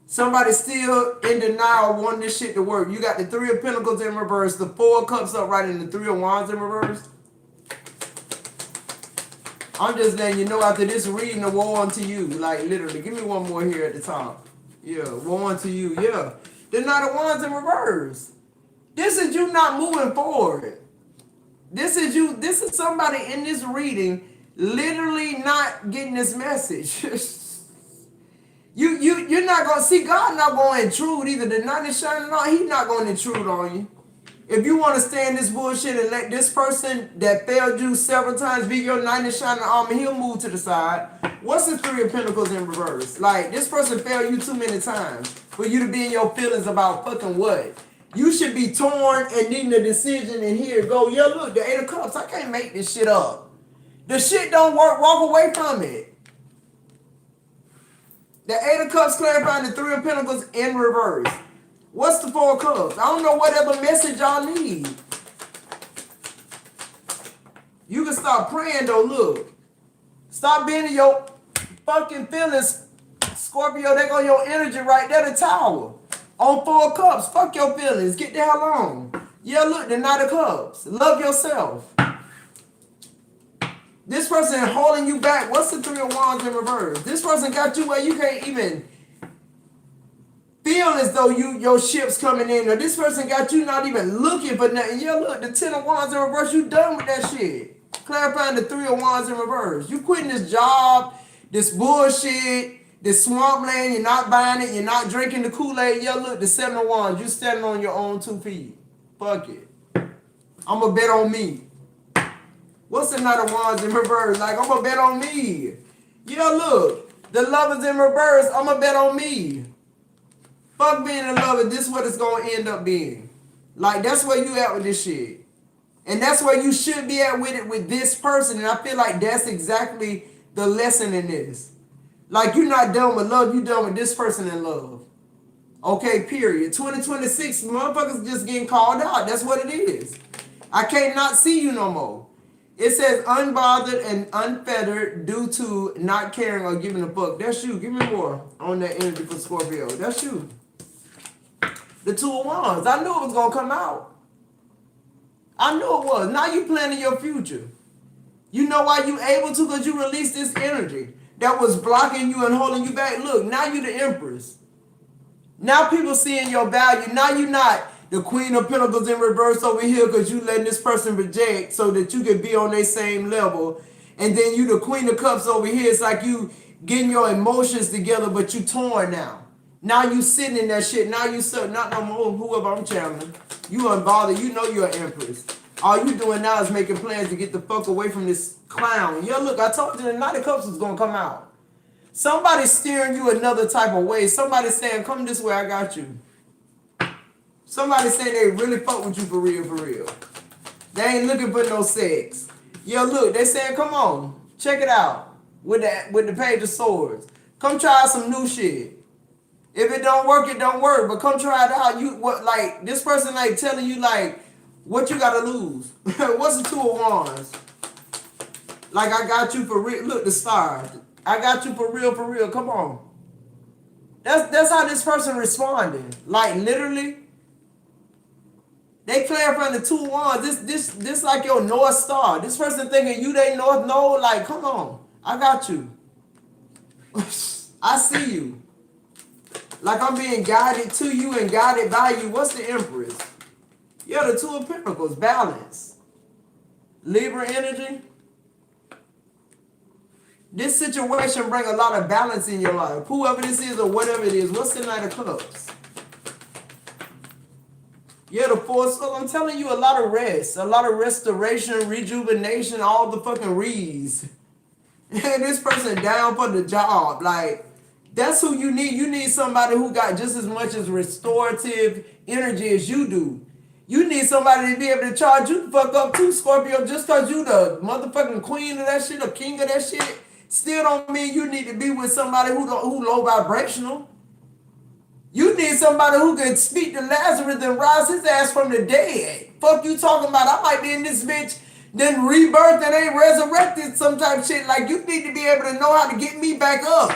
Somebody still in denial wanting this shit to work. You got the Three of Pentacles in reverse. The Four of Cups upright and the Three of Wands in reverse. I'm just letting you know after this reading, the woe unto you. Like literally. Give me one more here at the top. Yeah, woe unto you. Yeah. The Knight of Wands in reverse. This is you not moving forward. This is you. This is somebody in this reading literally not getting this message. You're not going to see God not going to intrude either. The Knight is shining on. He's not going to intrude on you. If you want to stay in this bullshit and let this person that failed you several times be your Knight in shining armor, he'll move to the side. What's the Three of Pentacles in reverse? Like, this person failed you too many times for you to be in your feelings about fucking what? You should be torn and needing a decision, and here go. Yeah, look, the Eight of Cups. I can't make this shit up. The shit don't work. Walk away from it. The Eight of Cups clarifying the Three of Pentacles in reverse. What's the Four of Cups? I don't know what other message y'all need. You can start praying though, look. Stop being in your fucking feelings, Scorpio. There go your energy right there, the Tower. On Four of Cups, fuck your feelings. Get the hell on. Yeah, look, the Knight of Cups. Love yourself. This person holding you back. What's the Three of Wands in reverse? This person got you where you can't even feel as though your ship's coming in. Or this person got you not even looking for nothing. Yeah, look, the Ten of Wands in reverse. You done with that shit. Clarifying the Three of Wands in reverse. You quitting this job, this bullshit, this swampland. You're not buying it. You're not drinking the Kool-Aid. Yeah, look, the Seven of Wands. You standing on your own 2 feet. Fuck it. I'm going to bet on me. What's the Knight of Wands in reverse? Like, I'm going to bet on me. Yeah, look, the Lovers in reverse. I'm going to bet on me. Fuck being in love, this is what it's going to end up being. Like, that's where you at with this shit. And that's where you should be at with it with this person. And I feel like that's exactly the lesson in this. Like you're not done with love, you done with this person in love. Okay, period. 2026, motherfuckers just getting called out. That's what it is. I can't not see you no more. It says unbothered and unfettered due to not caring or giving a fuck. That's you. Give me more on that energy for Scorpio. That's you. The Two of Wands. I knew it was going to come out. I knew it was. Now you planning your future. You know why you able to? Because you released this energy that was blocking you and holding you back. Look, now you the Empress. Now people seeing your value. Now you're not the Queen of Pentacles in reverse over here because you letting this person reject so that you can be on their same level. And then you the Queen of Cups over here. It's like you getting your emotions together, but you torn now. Now you sitting in that shit. Now you not no more whoever I'm channeling. You unbothered. You know you're an Empress. All you doing now is making plans to get the fuck away from this clown. Yo, look, I told you the Knight of Cups was going to come out. Somebody steering you another type of way. Somebody saying, come this way, I got you. Somebody saying they really fuck with you for real, for real. They ain't looking for no sex. Yo, look, they saying, come on, check it out. With the Page of Swords. Come try some new shit. If it don't work, it don't work. But come try it out. You what like this person like telling you like what you gotta lose. What's the Two of Wands? Like I got you for real. Look, the stars. I got you for real, for real. Come on. That's how this person responding. Like literally. They clarifying the Two of Wands. This like your North Star. This person thinking you they North Node. Like, come on. I got you. I see you. Like I'm being guided to you and guided by you. What's the Empress? Yeah, the Two of Pentacles. Balance. Libra energy. This situation bring a lot of balance in your life. Whoever this is or whatever it is. What's the Knight of Cups? Yeah, the Four of Swords. I'm telling you, a lot of rest. A lot of restoration, rejuvenation, all the fucking rees. And this person down for the job. Like, that's who you need. You need somebody who got just as much as restorative energy as you do. You need somebody to be able to charge you the fuck up too, Scorpio. Just because you the motherfucking queen of that shit or king of that shit, still don't mean you need to be with somebody who low vibrational. You need somebody who can speak to Lazarus and rise his ass from the dead. Fuck you talking about? I might be in this bitch, then rebirth and ain't resurrected some type of shit. Like you need to be able to know how to get me back up.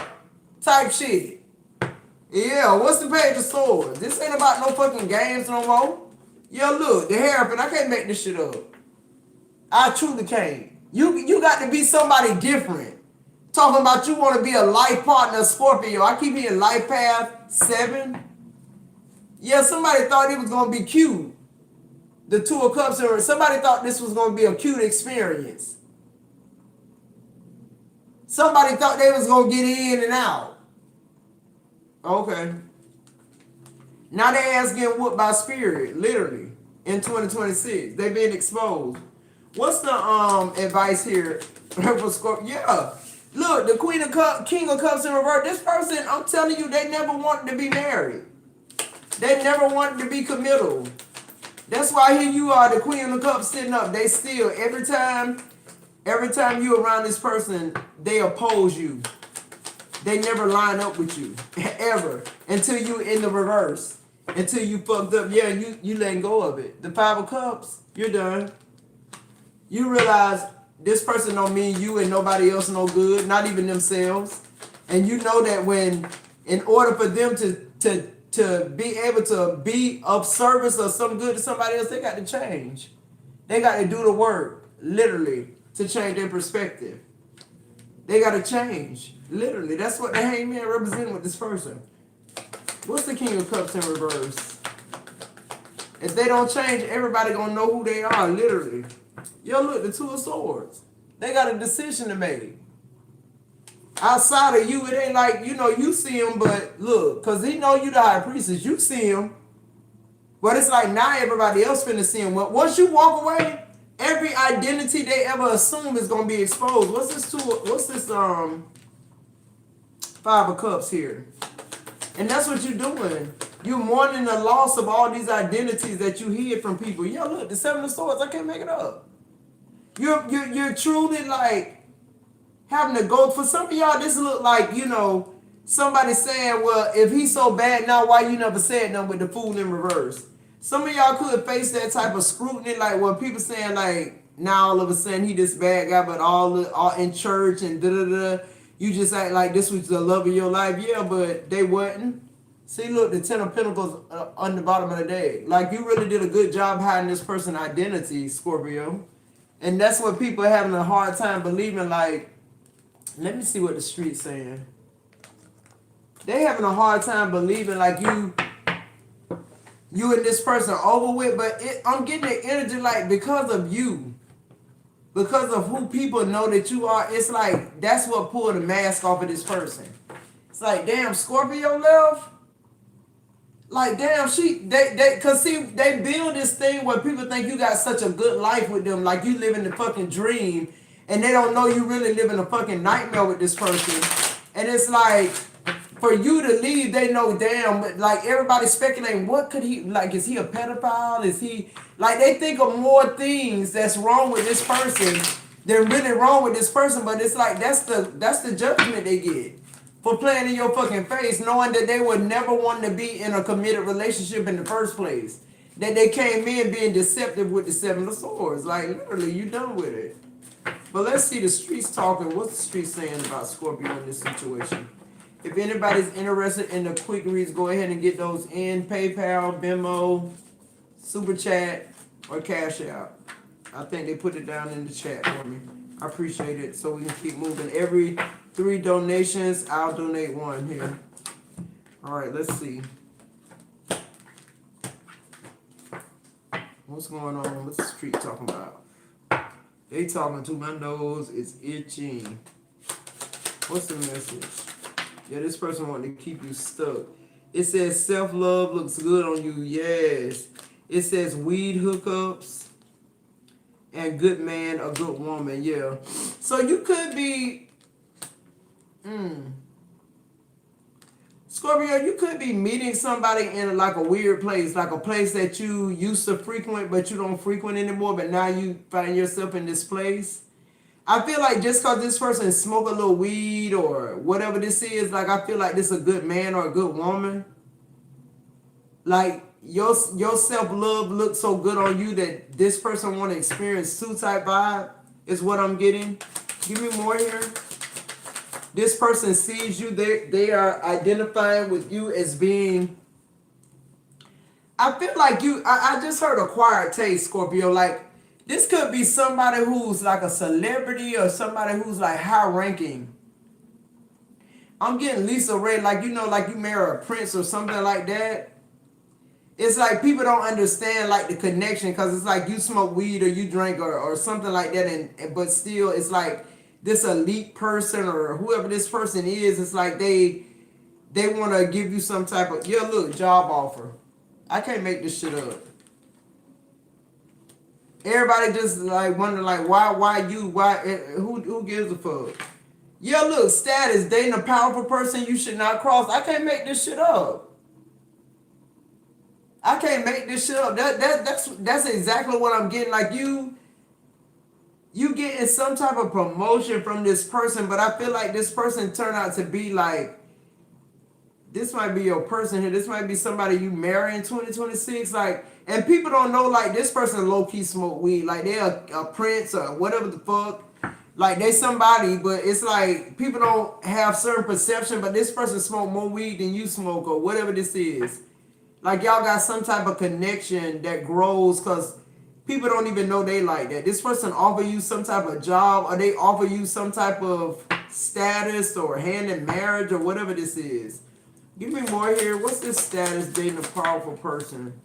Type shit. Yeah, what's the Page of Swords? This ain't about no fucking games no more. Yo, look, the hairpin, I can't make this shit up. I truly can't. You got to be somebody different. Talking about you want to be a life partner, Scorpio. I keep hearing life path 7. Yeah, somebody thought it was going to be cute. The Two of Cups, somebody thought this was going to be a cute experience. Somebody thought they was going to get in and out. Okay. Now they ass getting whooped by spirit, literally, in 2026. They being exposed. What's the advice here for Scorpio? Yeah. Look, the Queen of Cups, King of Cups in reverse. This person, I'm telling you, they never wanted to be married. They never wanted to be committal. That's why here you are, the Queen of Cups sitting up. They still, every time you around this person, they oppose you. They never line up with you, ever, until you in the reverse. Until you fucked up, yeah, you letting go of it. The Five of Cups, you're done. You realize this person don't mean you and nobody else no good, not even themselves. And you know that when, in order for them to be able to be of service or some good to somebody else, they got to change. They got to do the work, literally, to change their perspective. They got to change, literally. That's what the Hangman represents with this person. What's the King of Cups in reverse? If they don't change, everybody gonna know who they are, literally. Yo, look, the Two of Swords. They got a decision to make. Outside of you, it ain't like, you see him, but look, because he know you the high priestess, you see him. But it's like now everybody else finna see him. Well, once you walk away, every identity they ever assume is gonna be exposed. What's this Five of Cups here? And that's what you're doing. You're mourning the loss of all these identities that you hid from people. Yo, look, the Seven of Swords, I can't make it up. You're truly like, having to go, for some of y'all, this look like, somebody saying, well, if he's so bad now, why you never said nothing with the fool in reverse? Some of y'all could face that type of scrutiny, like when people saying like, now all of a sudden he this bad guy, but all in church and da-da-da, you just act like this was the love of your life. Yeah, but they wasn't. See, look, the 10 of Pentacles on the bottom of the deck. Like, you really did a good job hiding this person's identity, Scorpio. And that's what people are having a hard time believing. Like, let me see what the street's saying. They having a hard time believing like you and this person over with, but I'm getting the energy like because of you, because of who people know that you are, it's like that's what pulled the mask off of this person. It's like, damn, Scorpio left. Like, damn, cause see, they build this thing where people think you got such a good life with them, like you living the fucking dream, and they don't know you really living a fucking nightmare with this person. And it's like, for you to leave, they know, damn, like everybody's speculating, what could he, like, is he a pedophile? Is he, like, they think of more things that's wrong with this person than really wrong with this person, but it's like, that's the judgment they get for playing in your fucking face, knowing that they would never want to be in a committed relationship in the first place. That they came in being deceptive with the 7 of Swords. Like, literally, you done with it. But let's see the streets talking. What's the street saying about Scorpio in this situation? If anybody's interested in the quick reads, go ahead and get those in. PayPal, Venmo, Super Chat, or Cash App. I think they put it down in the chat for me. I appreciate it, so we can keep moving. Every 3 donations, I'll donate 1 here. All right, let's see. What's going on? What's the street talking about? They talking to my nose. It's itching. What's the message? Yeah, this person wanted to keep you stuck. It says self-love looks good on you. Yes. It says weed hookups. And good man or good woman, yeah. So you could be, Scorpio, you could be meeting somebody in like a weird place, like a place that you used to frequent, but you don't frequent anymore, but now you find yourself in this place. I feel like just because this person smoke a little weed or whatever this is, like I feel like this is a good man or a good woman. Like, your self-love looks so good on you that this person want to experience two type vibe is what I'm getting. Give me more here. This person sees you. They are identifying with you as being, I feel like you, I just heard acquired taste, Scorpio. Like, this could be somebody who's like a celebrity or somebody who's like high ranking. I'm getting Lisa Ray, like, like you marry a prince or something like that. It's like people don't understand like the connection because it's like you smoke weed or you drink or something like that, and but still it's like this elite person or whoever this person is, it's like they want to give you some type of, yeah, look, job offer. I can't make this shit up. Everybody just like wonder like why who gives a fuck? Yeah, look, status, dating a powerful person you should not cross. I can't make this shit up. I can't make this shit up. That's exactly what I'm getting. Like you getting some type of promotion from this person, but I feel like this person turned out to be like, this might be your person here. This might be somebody you marry in 2026. Like, and people don't know like this person low key smoke weed. Like they're a prince or whatever the fuck. Like they somebody, but it's like people don't have certain perception. But this person smoke more weed than you smoke or whatever this is. Like y'all got some type of connection that grows because people don't even know they like that. This person offer you some type of job or they offer you some type of status or hand in marriage or whatever this is. Give me more here. What's this status dating a powerful person?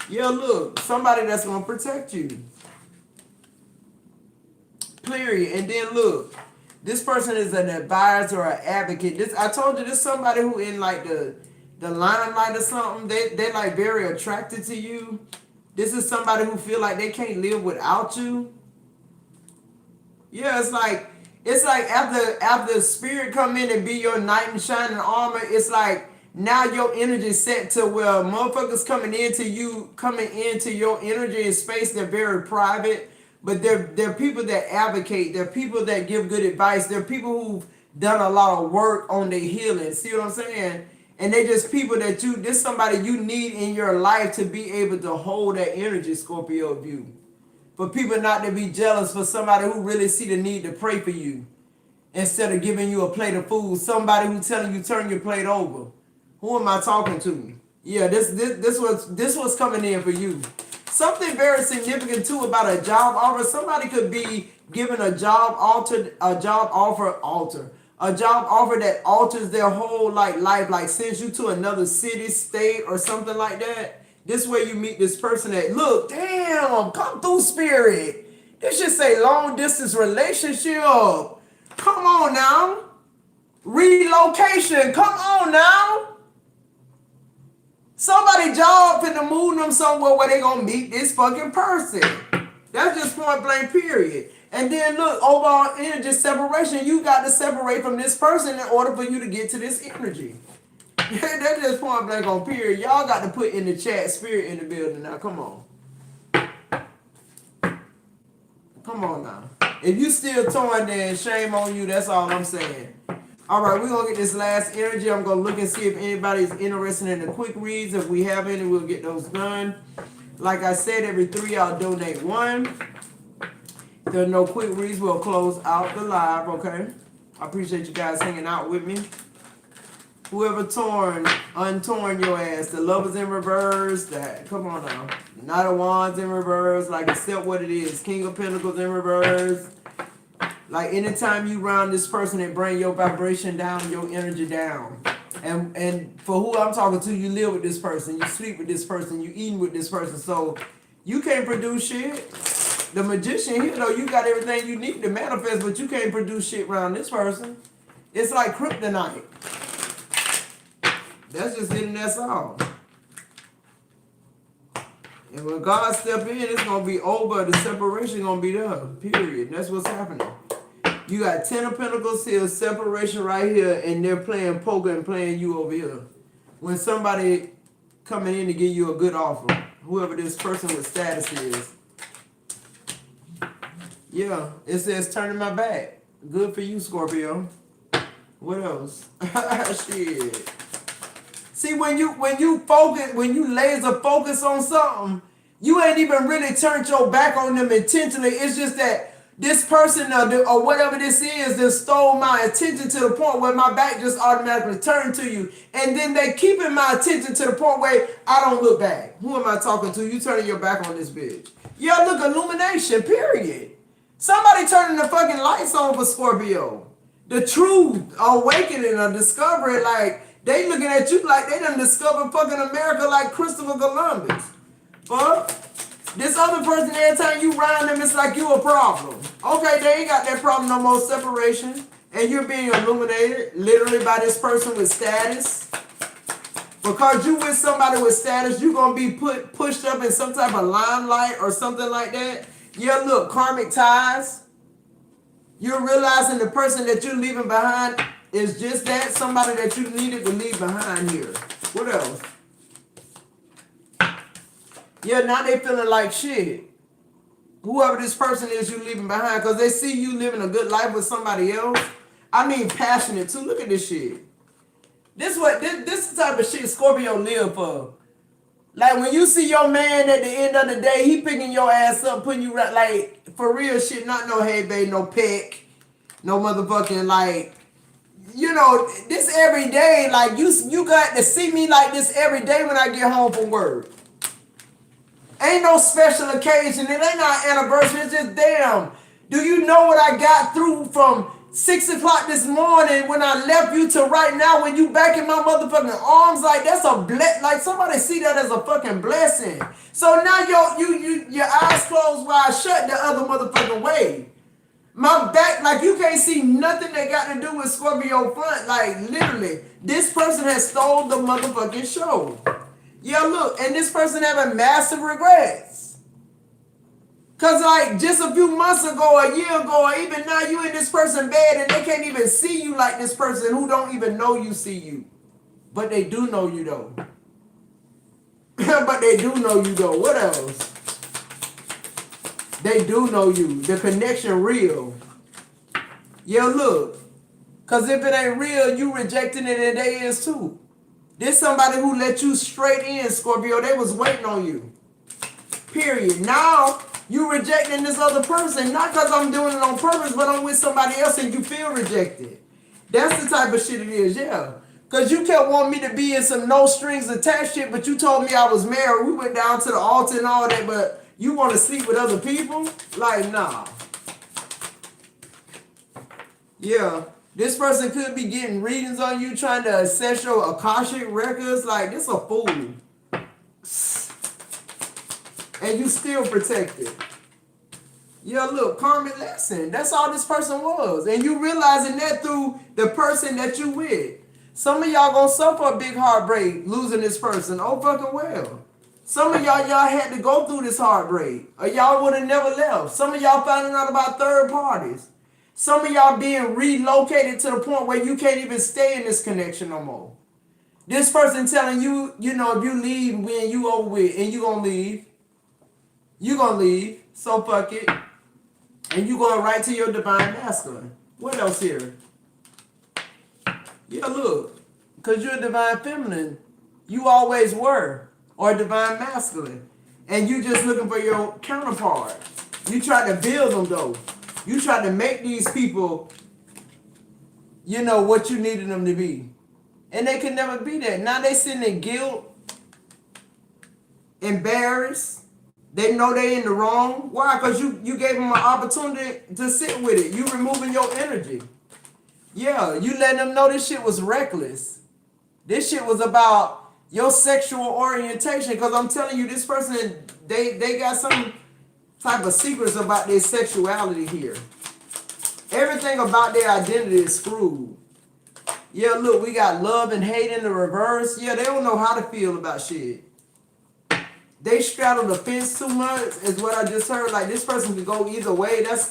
Yeah, look, somebody that's going to protect you. Period. And then look, this person is an advisor or an advocate. I told you this somebody who in like the limelight or something, they like very attracted to you. This is somebody who feel like they can't live without you. Yeah, it's like after spirit come in and be your knight in shining armor, it's like now your energy set to where motherfuckers coming into your energy and space, they're very private. but they're people that advocate. They're people that give good advice. They're people who've done a lot of work on their healing. See what I'm saying? And they just people that this somebody you need in your life to be able to hold that energy, Scorpio view. For people not to be jealous, for somebody who really see the need to pray for you instead of giving you a plate of food. Somebody who telling you turn your plate over. Who am I talking to? Yeah, this was coming in for you. Something very significant too about a job offer. Somebody could be given a job offer that alters their whole life, like sends you to another city, state, or something like that. This way you meet this person that, look, damn, come through, spirit. This should say long distance relationship. Come on now. Relocation. Come on now. Somebody job finna move them somewhere where they gonna meet this fucking person. That's just point blank, period. And then look, overall energy separation. You got to separate from this person in order for you to get to this energy. That's just point blank on period. Y'all got to put in the chat spirit in the building now. Come on. Come on now. If you still torn, then shame on you. That's all I'm saying. All right, we're going to get this last energy. I'm going to look and see if anybody's interested in the quick reads. If we have any, we'll get those done. Like I said, every 3 I'll donate 1. If there are no quick reads, we'll close out the live, okay? I appreciate you guys hanging out with me. Whoever untorn your ass. The Lovers in reverse. Come on now. Knight of Wands in reverse. Like, accept what it is. King of Pentacles in reverse. Like, anytime you round this person, it bring your vibration down, your energy down. And for who I'm talking to, you live with this person. You sleep with this person. You eating with this person. So, you can't produce shit. The Magician here, though, you got everything you need to manifest, but you can't produce shit around this person. It's like kryptonite. That's just it and that's all. And when God step in, it's going to be over. The separation going to be there. Period. That's what's happening. You got 10 of Pentacles here, separation right here, and they're playing poker and playing you over here. When somebody coming in to give you a good offer, whoever this person with status is. Yeah, it says turning my back. Good for you, Scorpio. What else? Shit. See, when you focus, when you laser focus on something, you ain't even really turned your back on them intentionally. It's just that this person or whatever this is just stole my attention to the point where my back just automatically turned to you. And then they keeping my attention to the point where I don't look back. Who am I talking to? You turning your back on this bitch. Yeah, look, illumination, period. Somebody turning the fucking lights on for Scorpio. The true awakening or discovery, like, they looking at you like they done discovered fucking America like Christopher Columbus. Fuck. This other person, every time you round them, it's like you a problem. Okay, they ain't got that problem no more, separation. And you're being illuminated, literally, by this person with status. Because you with somebody with status, you're going to be pushed up in some type of limelight or something like that. Yeah, look, karmic ties. You're realizing the person that you're leaving behind is just that, somebody that you needed to leave behind here. What else? Yeah, now they feeling like shit. Whoever this person is you leaving behind, because they see you living a good life with somebody else. I mean passionate too. Look at this shit. This is the type of shit Scorpio live for. Like when you see your man at the end of the day, he picking your ass up, putting you right, like for real shit, not no hey babe, no peck, no motherfucking like, you know, this every day, like you got to see me like this every day when I get home from work. Ain't no special occasion, it ain't our anniversary, it's just damn. Do you know what I got through from 6 o'clock this morning when I left you to right now when you back in my motherfucking arms? Like that's a like somebody see that as a fucking blessing. So now your eyes closed wide shut the other motherfucking way. My back, like you can't see nothing that got to do with Scorpio front. Like literally, this person has stole the motherfucking show. Yeah, look, and this person having massive regrets. Cause like just a few months ago, a year ago, or even now you in this person's bed and they can't even see you like this person who don't even know you see you. But they do know you though. But they do know you though. What else? They do know you. The connection real. Yeah, look. Because if it ain't real, you rejecting it and they is too. This somebody who let you straight in, Scorpio. They was waiting on you. Period. Now, you rejecting this other person. Not because I'm doing it on purpose, but I'm with somebody else and you feel rejected. That's the type of shit it is, yeah. Because you kept wanting me to be in some no strings attached shit, but you told me I was married. We went down to the altar and all that, but you want to sleep with other people? Like, nah. Yeah. This person could be getting readings on you, trying to assess your Akashic records. Like, this a fool. And you still protected. Yeah, look, karmic lesson. That's all this person was. And you realizing that through the person that you with. Some of y'all gonna suffer a big heartbreak losing this person. Oh, fucking well. Some of y'all had to go through this heartbreak. Or y'all would have never left. Some of y'all finding out about third parties. Some of y'all being relocated to the point where you can't even stay in this connection no more. This person telling you, you know, if you leave when you over with, and you gonna leave. You gonna leave. So fuck it. And you going right to your divine masculine. What else here? Yeah, look. Because you're a divine feminine. You always were. Or divine masculine. And you just looking for your counterpart. You try to build them though. You try to make these people, you know, what you needed them to be. And they can never be that. Now they sitting in guilt, embarrassed. They know they in the wrong. Why? Because you gave them an opportunity to sit with it. You removing your energy. Yeah, you letting them know this shit was reckless. This shit was about your sexual orientation. Because I'm telling you, this person, they got some type of secrets about their sexuality here. Everything about their identity is screwed. Yeah, look, we got love and hate in the reverse. Yeah, they don't know how to feel about shit. They straddle the fence too much, is what I just heard. Like, this person can go either way. This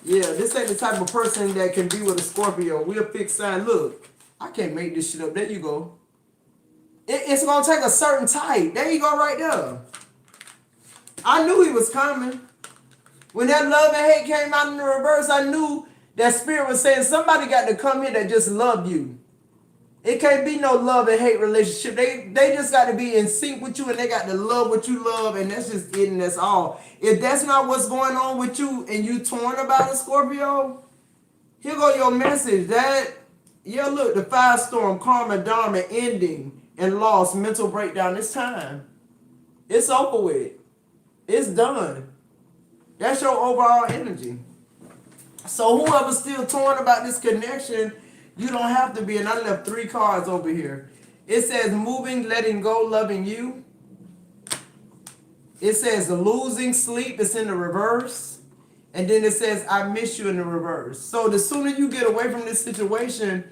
ain't the type of person that can be with a Scorpio. We're a fixed sign. Look, I can't make this shit up. There you go. It's going to take a certain type. There you go right there. I knew he was coming. When that love and hate came out in the reverse, I knew that spirit was saying somebody got to come here that just loved you. It can't be no love and hate relationship. They just got to be in sync with you and they got to love what you love, and that's just it and that's all. If that's not what's going on with you and you torn about it, Scorpio, here go your message. Yeah, look, the firestorm, karma, dharma, ending, and loss, mental breakdown. It's time. It's over with. It's done. That's your overall energy. So whoever's still torn about this connection, you don't have to be. And I left 3 cards over here. It says moving, letting go, loving you. It says losing sleep. It's in the reverse. And then it says I miss you in the reverse. So the sooner you get away from this situation,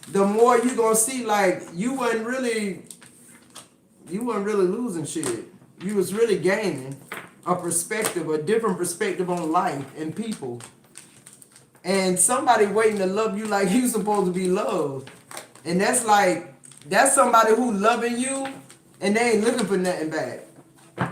the more you're going to see like you weren't really losing shit. You was really gaining a perspective, a different perspective on life and people. And somebody waiting to love you like you supposed to be loved. And that's somebody who loving you and they ain't looking for nothing back.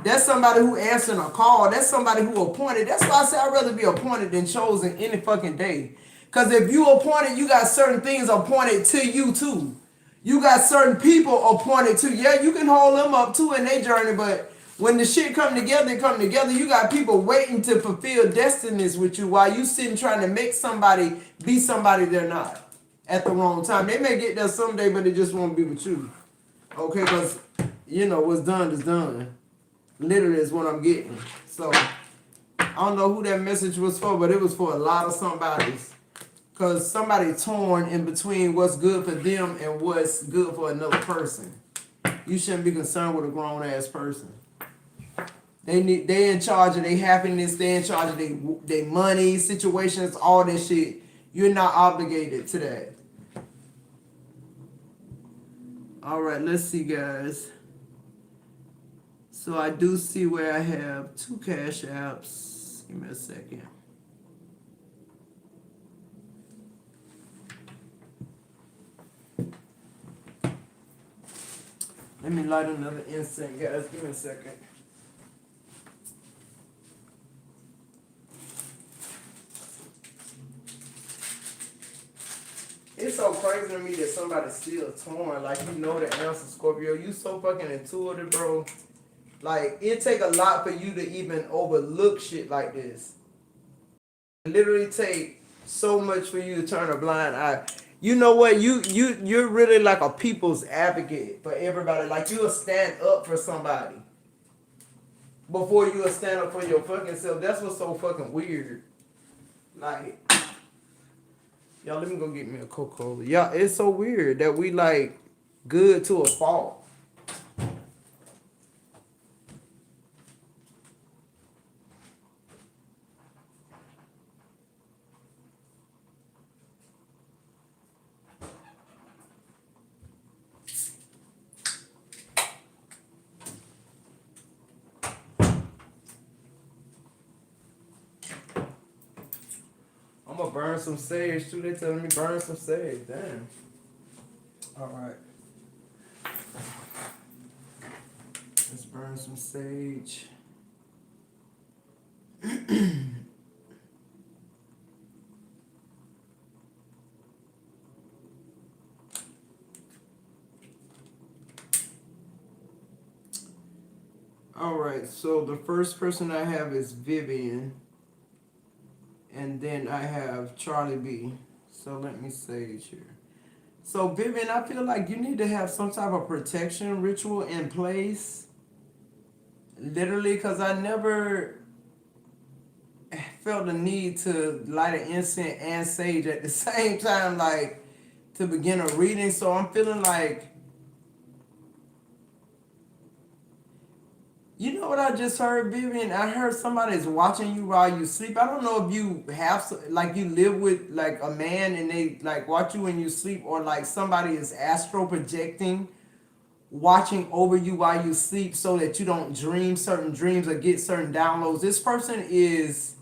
That's somebody who answering a call. That's somebody who appointed. That's why I say I'd rather be appointed than chosen any fucking day. Because if you appointed, you got certain things appointed to you too. You got certain people appointed to. Yeah, you can hold them up too in their journey, but when the shit come together, you got people waiting to fulfill destinies with you while you sitting trying to make somebody be somebody they're not at the wrong time. They may get there someday, but it just won't be with you. Okay, because, you know, what's done is done. Literally is what I'm getting. So, I don't know who that message was for, but it was for a lot of somebodies. Because somebody torn in between what's good for them and what's good for another person. You shouldn't be concerned with a grown-ass person. They in charge of their happiness. They in charge of their money, situations, all that shit. You're not obligated to that. All right, let's see, guys. So I do see where I have 2 cash apps. Give me a second. Let me light another incense, guys. Give me a second. so crazy to me that somebody's still torn. Like, you know the answer, Scorpio. You so fucking intuitive, bro. Like, it take a lot for you to even overlook shit like this. It literally take so much for you to turn a blind eye. You know what? You're really like a people's advocate for everybody. Like, you'll stand up for somebody before you'll stand up for your fucking self. That's what's so fucking weird. Like, y'all, let me go get me a Coca-Cola. Yeah, it's so weird that we like good to a fault. I'm gonna burn some sage too. They telling me burn some sage. Damn. All right. Let's burn some sage. All right. So the first person I have is Vivian, and then I have Charlie B. So let me sage here. So Vivian, I feel like you need to have some type of protection ritual in place. Literally, because I never felt the need to light an incense and sage at the same time, like to begin a reading. So I'm feeling like, you know what I just heard, Vivian? I heard somebody's watching you while you sleep. I don't know if you have, like, you live with like a man and they like watch you when you sleep, or like somebody is astral projecting, watching over you while you sleep so that you don't dream certain dreams or get certain downloads. This person is,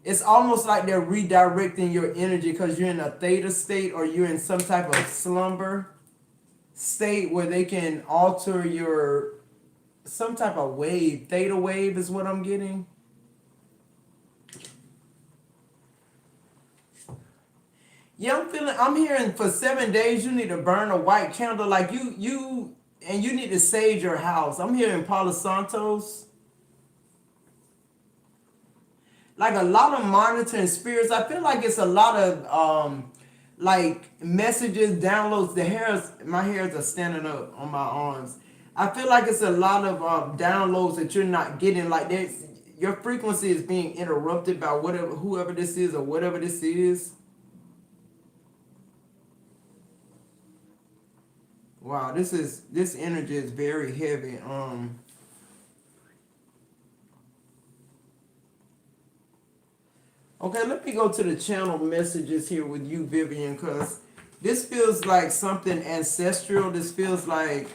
it's almost like they're redirecting your energy because you're in a theta state or you're in some type of slumber state where they can alter your, some type of wave. Theta wave is what I'm getting. Yeah, I'm hearing for 7 days you need to burn a white candle. Like and you need to sage your house. I'm hearing Palo Santos. Like a lot of monitoring spirits. I feel like it's a lot of like messages, downloads. My hairs are standing up on my arms. I feel like it's a lot of downloads that you're not getting. Like your frequency is being interrupted by whoever this is or whatever this is. Wow, this energy is very heavy. Okay, let me go to the channel messages here with you, Vivian, because this feels like something ancestral. This feels like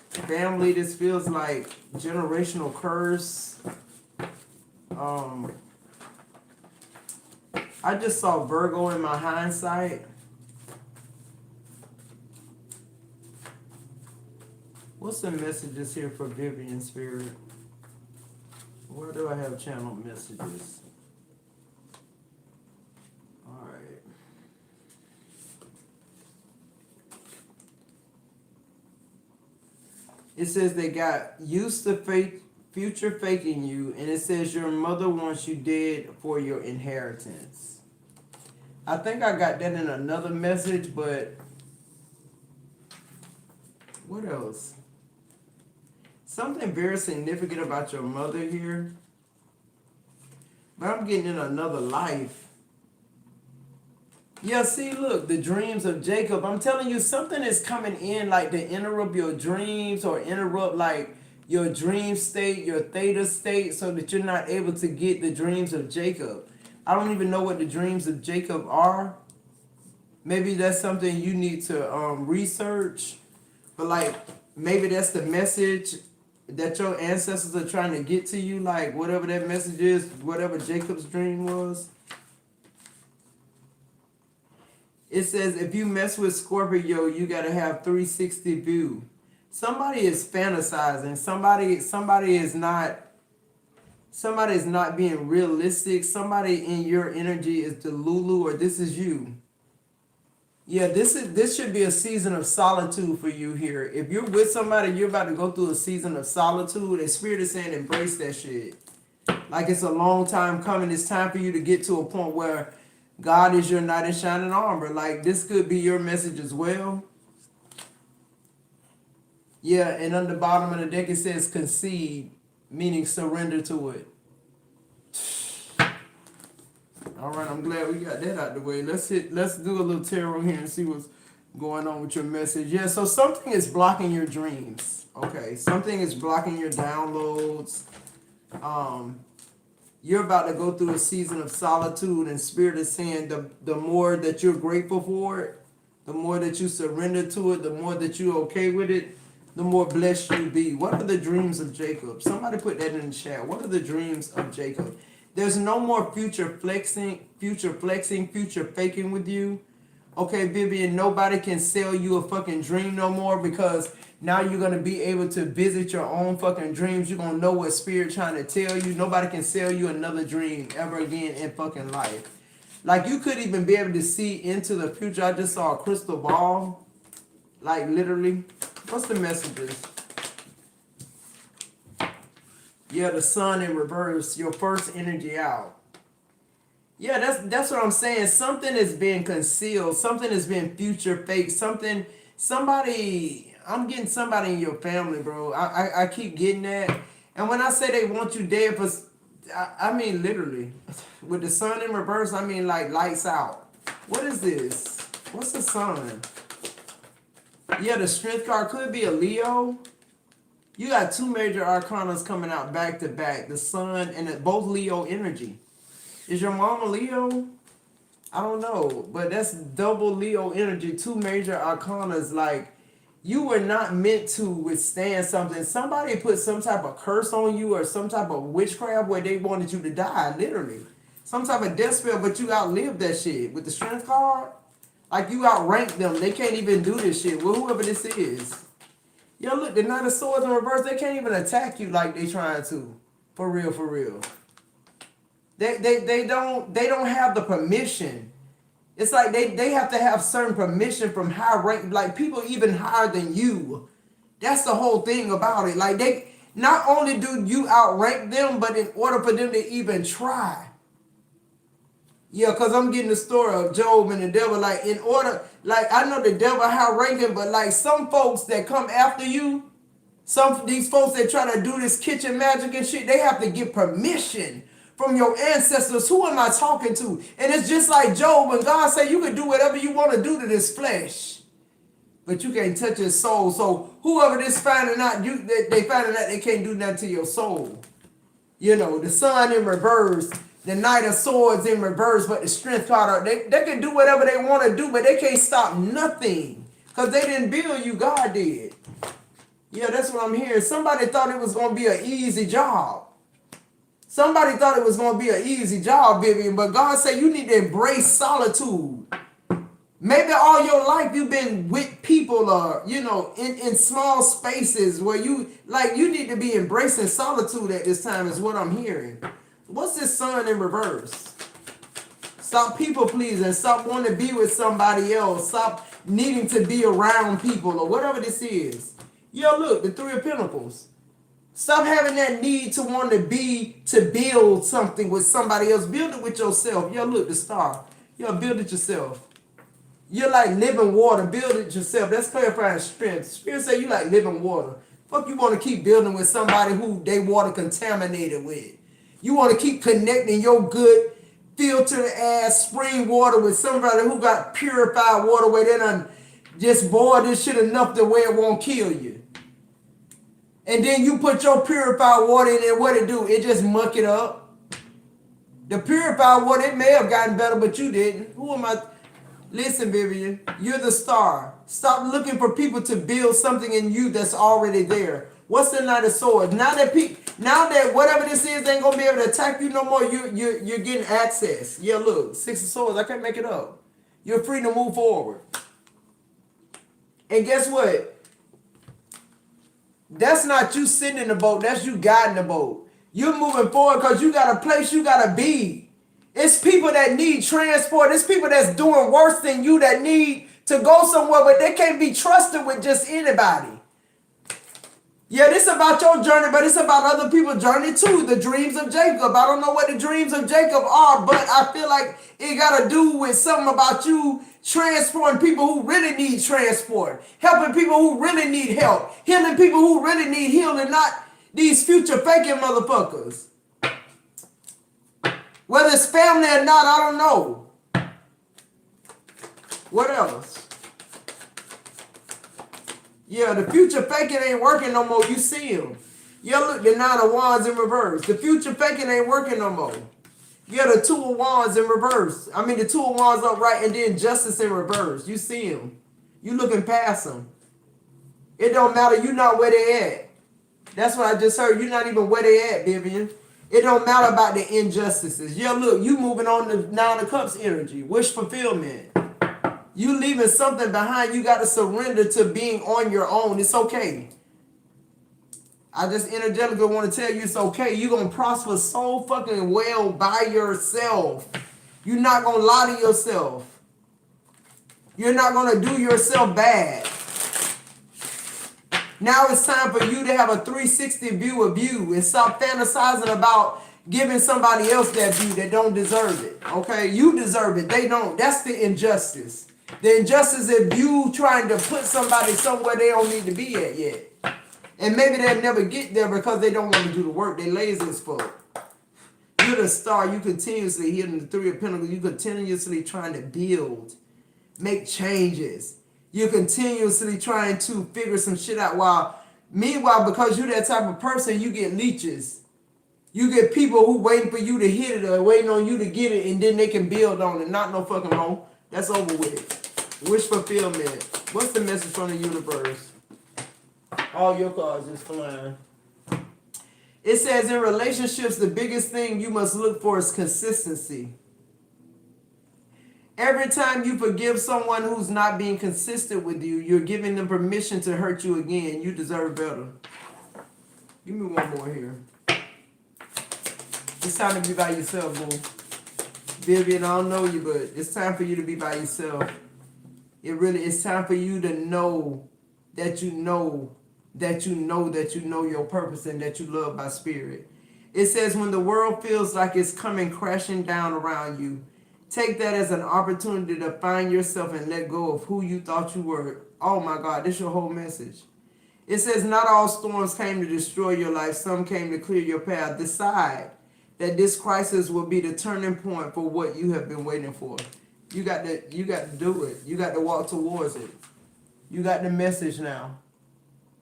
family. This feels like generational curse. I just saw Virgo in my hindsight. What's the messages here for Vivian Spirit? Where do I have channel messages? Alright. It says they got used to future faking you, and it says your mother wants you dead for your inheritance. I think I got that in another message, but what else? Something very significant about your mother here. But I'm getting in another life. Yeah, see, look, the dreams of Jacob. I'm telling you, something is coming in like to interrupt your dreams or interrupt like your dream state, your theta state, so that you're not able to get the dreams of Jacob. I don't even know what the dreams of Jacob are. Maybe that's something you need to research. But like, maybe that's the message that your ancestors are trying to get to you, like whatever that message is, whatever Jacob's dream was. It says if you mess with Scorpio, you gotta have 360 view. Somebody is fantasizing. Somebody is not being realistic. Somebody in your energy is Delulu, or this is you. Yeah, this should be a season of solitude for you here. If you're with somebody, you're about to go through a season of solitude, and Spirit is saying embrace that shit. Like it's a long time coming. It's time for you to get to a point where God is your knight in shining armor. Like this could be your message as well. Yeah, and on the bottom of the deck it says concede, meaning surrender to it. All right, I'm glad we got that out the way. Let's do a little tarot here and see what's going on with your message. Yeah, so something is blocking your dreams. Okay, something is blocking your downloads. You're about to go through a season of solitude, and Spirit is saying the more that you're grateful for it, the more that you surrender to it, the more that you're okay with it, the more blessed you be. What are the dreams of Jacob? Somebody put that in the chat. What are the dreams of Jacob? There's no more future flexing, future faking with you. Okay, Vivian, nobody can sell you a fucking dream no more, because now you're going to be able to visit your own fucking dreams. You're going to know what Spirit trying to tell you. Nobody can sell you another dream ever again in fucking life. Like, you could even be able to see into the future. I just saw a crystal ball. Like, literally. What's the messages? Yeah, the sun in reverse. Your first energy out. Yeah, that's what I'm saying. Something is being concealed. Something is being future fake. Somebody, I'm getting somebody in your family, bro. I keep getting that. And when I say they want you dead, I mean literally. With the sun in reverse, I mean like lights out. What is this? What's the sun? Yeah, the strength card could be a Leo. You got two major arcanas coming out back to back. The sun and both Leo energy. Is your mom a Leo? I don't know, but that's double Leo energy. Two major arcanas. Like, you were not meant to withstand something. Somebody put some type of curse on you or some type of witchcraft where they wanted you to die, literally. Some type of death spell, but you outlived that shit. With the strength card, like you outranked them. They can't even do this shit. Well, whoever this is. Yo, look, the Knight of Swords in reverse, they can't even attack you like they trying to. For real, for real. They don't have the permission. It's like they have to have certain permission from high rank, like people even higher than you. That's the whole thing about it. Like, they not only do you outrank them, but in order for them to even try. Yeah, because I'm getting the story of Job and the devil. Like, in order, like, I know the devil high ranking, but like some folks that come after you, these folks that try to do this kitchen magic and shit, they have to get permission from your ancestors. Who am I talking to? And it's just like Job, when God said you can do whatever you want to do to this flesh, but you can't touch his soul. So whoever this finding out, they finding out they can't do nothing to your soul. You know, the sun in reverse, the Knight of Swords in reverse, but the strength card, they can do whatever they want to do, but they can't stop nothing, because they didn't build you, God did. Yeah, that's what I'm hearing. Somebody thought it was going to be an easy job. Somebody thought it was going to be an easy job, Vivian, but God said you need to embrace solitude. Maybe all your life you've been with people, or, you know, in small spaces where you need to be embracing solitude at this time is what I'm hearing. What's this sun in reverse? Stop people pleasing. Stop wanting to be with somebody else. Stop needing to be around people or whatever this is. Yo, look, the Three of Pentacles. Stop having that need to want to build something with somebody else. Build it with yourself. Yo, look, the Star. Yo, build it yourself. You're like living water. Build it yourself. That's clarifying strength. Spirit say you like living water. Fuck, you want to keep building with somebody who they water contaminated with. You want to keep connecting your good filtered ass spring water with somebody who got purified water where they done just boil this shit enough to where it won't kill you. And then you put your purified water in there, what it do? It just muck it up. The purified water, it may have gotten better, but you didn't. Who am I? Listen, Vivian, you're the Star. Stop looking for people to build something in you that's already there. What's the Knight of Swords? Now that whatever this is ain't gonna be able to attack you no more, you're getting access. Yeah, look, Six of Swords, I can't make it up. You're free to move forward. And guess what? That's not you sitting in the boat. That's you guiding the boat. You're moving forward because you got a place you got to be. It's people that need transport. It's people that's doing worse than you that need to go somewhere, but they can't be trusted with just anybody. Yeah, this is about your journey, but it's about other people's journey too. The dreams of Jacob. I don't know what the dreams of Jacob are, but I feel like it got to do with something about you transporting people who really need transport, helping people who really need help, healing people who really need healing, not these future faking motherfuckers. Whether it's family or not, I don't know. What else? Yeah, the future faking ain't working no more. You see him. Yeah, look, the 9 of Wands in reverse. The future faking ain't working no more. Yeah, the 2 of Wands in reverse. I mean, the 2 of Wands upright and then Justice in reverse. You see him. You looking past him. It don't matter. You not where they at. That's what I just heard. You're not even where they at, Vivian. It don't matter about the injustices. Yeah, look, you moving on the 9 of Cups energy. Wish fulfillment. You leaving something behind. You got to surrender to being on your own. It's okay. I just energetically want to tell you it's okay. You're going to prosper so fucking well by yourself. You're not going to lie to yourself. You're not going to do yourself bad. Now it's time for you to have a 360 view of you and stop fantasizing about giving somebody else that view that don't deserve it. Okay? You deserve it. They don't. That's the injustice. The injustice is you trying to put somebody somewhere they don't need to be at yet. And maybe they'll never get there because they don't want to do the work. They lazy as fuck. You're the star. You continuously hitting the 3 of Pentacles. You continuously trying to build, make changes. You're continuously trying to figure some shit out. Meanwhile, because you're that type of person, you get leeches. You get people who waiting for you to hit it or waiting on you to get it, and then they can build on it. Not no fucking more. That's over with. Wish fulfillment. What's the message from the universe? All your cards is flying. It says in relationships, the biggest thing you must look for is consistency. Every time you forgive someone who's not being consistent with you, you're giving them permission to hurt you again. You deserve better. Give me one more here. It's time to be by yourself, boo. Vivian, I don't know you, but it's time for you to be by yourself. It's time for you to know that you know that you know that you know your purpose and that you love by spirit. It says when the world feels like it's coming crashing down around you, take that as an opportunity to find yourself and let go of who you thought you were. Oh my God, this is your whole message. It says not all storms came to destroy your life. Some came to clear your path. Decide that this crisis will be the turning point for what you have been waiting for. You got to do it. You got to walk towards it. You got the message now.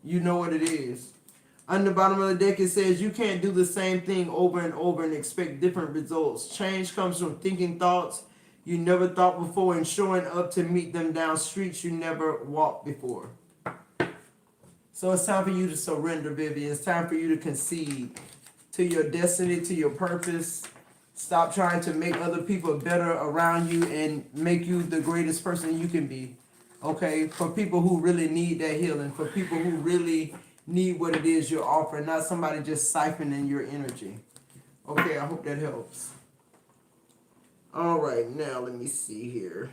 You know what it is. On the bottom of the deck, it says you can't do the same thing over and over and expect different results. Change comes from thinking thoughts you never thought before and showing up to meet them down streets you never walked before. So it's time for you to surrender, Vivian. It's time for you to concede to your destiny, to your purpose. Stop trying to make other people better around you and make you the greatest person you can be. Okay? For people who really need that healing. For people who really need what it is you're offering. Not somebody just siphoning your energy. Okay, I hope that helps. All right, now let me see here.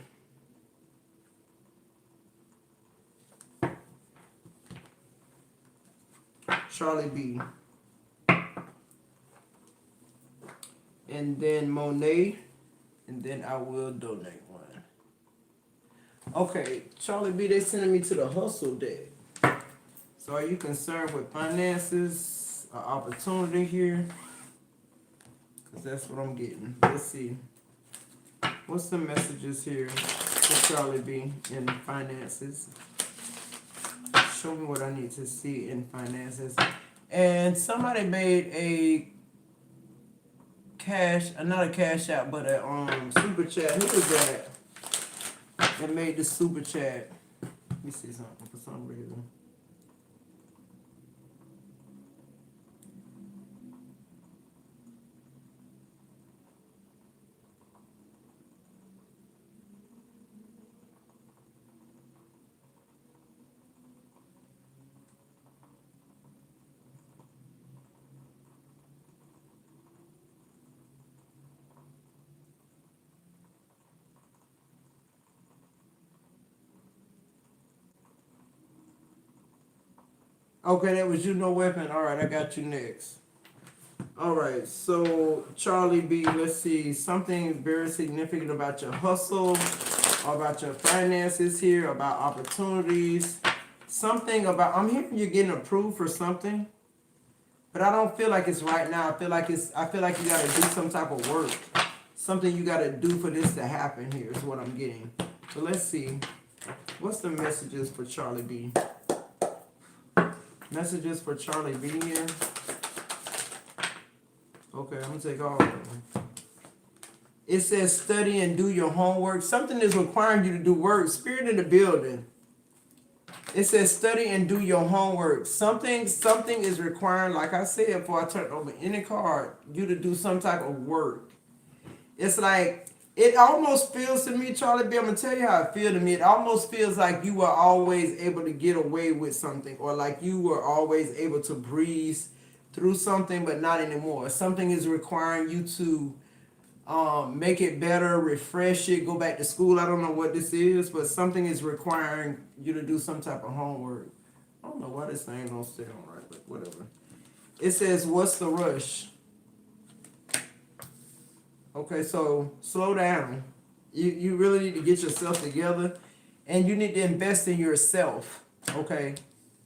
Charlie B. And then Monet. And then I will donate one. Okay, Charlie B, they sending me to the hustle deck. So are you concerned with finances, or opportunity here? Because that's what I'm getting. Let's see. What's the messages here for Charlie B in finances? Show me what I need to see in finances. And somebody made a not a cash out, but a super chat. Who was that? That made the super chat. Let me see something for some reason. Okay, that was you, no weapon. All right, I got you next. All right, so Charlie B, let's see. Something very significant about your hustle, or about your finances here, about opportunities. Something about, I'm hearing you're getting approved for something, but I don't feel like it's right now. I feel like you gotta do some type of work. Something you gotta do for this to happen here is what I'm getting. So let's see. What's the messages for Charlie B? Messages for Charlie B here. Okay, I'm gonna take all of them. It says study and do your homework. Something is requiring you to do work. Spirit in the building. It says study and do your homework. Something is requiring, like I said before I turned over any card, you to do some type of work. It's like, it almost feels to me, Charlie B, I'm gonna tell you how it feels to me. It almost feels like you were always able to get away with something, or like you were always able to breeze through something, but not anymore. Something is requiring you to make it better, refresh it, go back to school. I don't know what this is, but something is requiring you to do some type of homework. I don't know why this thing don't stay on right, but whatever. It says, what's the rush? Okay, so slow down. You really need to get yourself together, and you need to invest in yourself. Okay,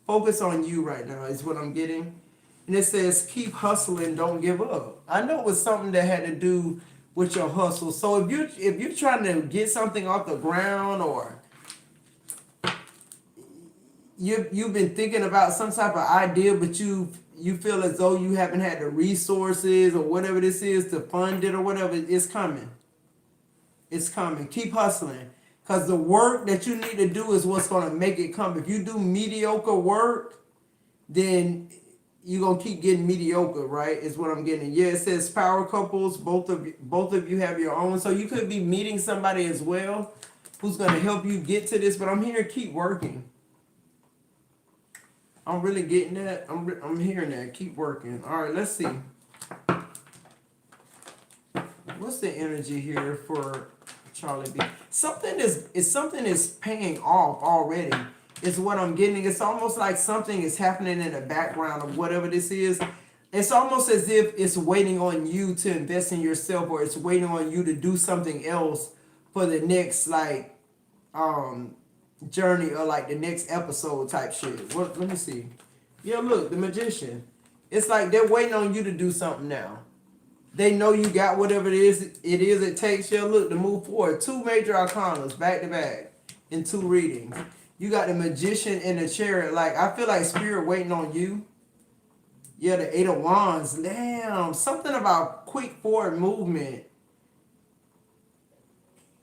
focus on you right now is what I'm getting. And it says keep hustling, don't give up. I know it was something that had to do with your hustle. So if you're trying to get something off the ground, or you've been thinking about some type of idea, but you feel as though you haven't had the resources or whatever this is to fund it or whatever, it's coming. It's coming. Keep hustling. Because the work that you need to do is what's going to make it come. If you do mediocre work, then you're going to keep getting mediocre, right? Is what I'm getting. Yeah, it says power couples. Both of you have your own. So you could be meeting somebody as well who's going to help you get to this. But I'm here, keep working. I'm really getting that. I'm hearing that. Keep working. All right, let's see. What's the energy here for Charlie B? Something is paying off already. Is what I'm getting. It's almost like something is happening in the background of whatever this is. It's almost as if it's waiting on you to invest in yourself, or it's waiting on you to do something else for the next journey, or like the next episode type shit. What? Let me see. Yeah, look, the magician. It's like they're waiting on you to do something now. They know you got whatever it takes. Yeah, look, to move forward. Two major arcanas back to back in two readings. You got the magician and the chariot. Like, I feel like spirit waiting on you. Yeah, the 8 of Wands. Damn, something about quick forward movement.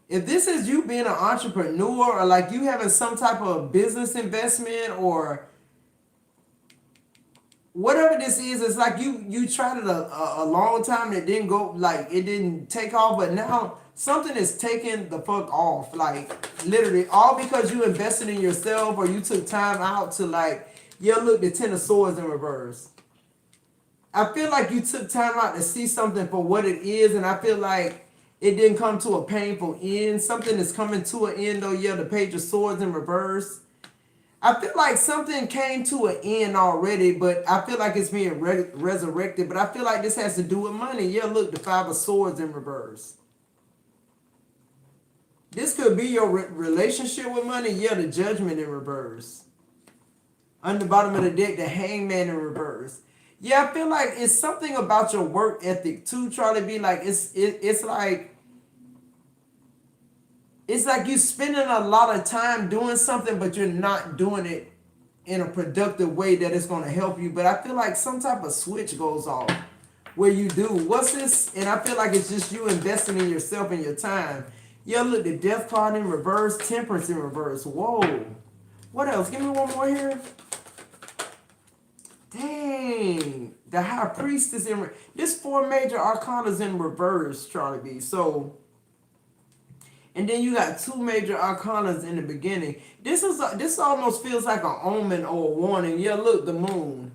If this is you being an entrepreneur, or like you having some type of business investment, or whatever this is, it's like you tried it a long time and it didn't go, like it didn't take off, but now something is taking the fuck off, like literally, all because you invested in yourself, or you took time out to like, yeah, look, the 10 of Swords in reverse. I feel like you took time out to see something for what it is, and I feel like it didn't come to a painful end. Something is coming to an end though. Yeah, the Page of Swords in reverse. I feel like something came to an end already, but I feel like it's being resurrected. But I feel like this has to do with money. Yeah, look, the 5 of Swords in reverse. This could be your relationship with money. Yeah, the Judgment in reverse. On the bottom of the deck, the Hangman in reverse. Yeah, I feel like it's something about your work ethic too, Charlie B. Like it's like you spending a lot of time doing something, but you're not doing it in a productive way that is going to help you. But I feel like some type of switch goes off where you do. What's this? And I feel like it's just you investing in yourself and your time. Yeah, look, the Death card in reverse, Temperance in reverse. Whoa. What else? Give me one more here. Dang. The High Priestess in this 4 major arcanas in reverse, Charlie B. So, and then you got 2 major arcanas in the beginning. This almost feels like an omen or a warning. Yeah, look, the Moon.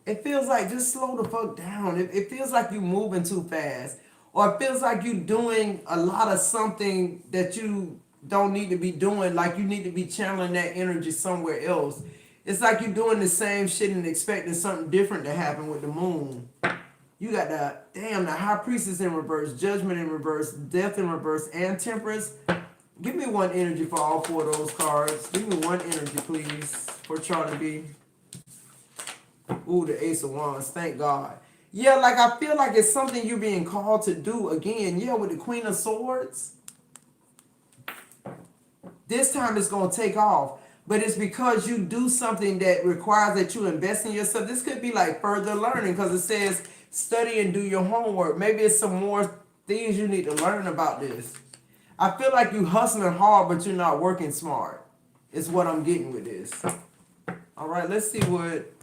It feels like just slow the fuck down. It feels like you moving too fast. Or it feels like you doing a lot of something that you don't need to be doing. Like you need to be channeling that energy somewhere else. It's like you're doing the same shit and expecting something different to happen with the moon. You got the high priestess in reverse, judgment in reverse, death in reverse, and temperance. Give me one energy for all four of those cards. Give me one energy, please, for Charlie B. Ooh, the Ace of Wands. Thank God. Yeah, like I feel like it's something you're being called to do again. Yeah, with the Queen of Swords. This time it's going to take off. But it's because you do something that requires that you invest in yourself. This could be like further learning because it says study and do your homework. Maybe it's some more things you need to learn about this. I feel like you hustling hard, but you're not working smart. Is what I'm getting with this. All right, let's see what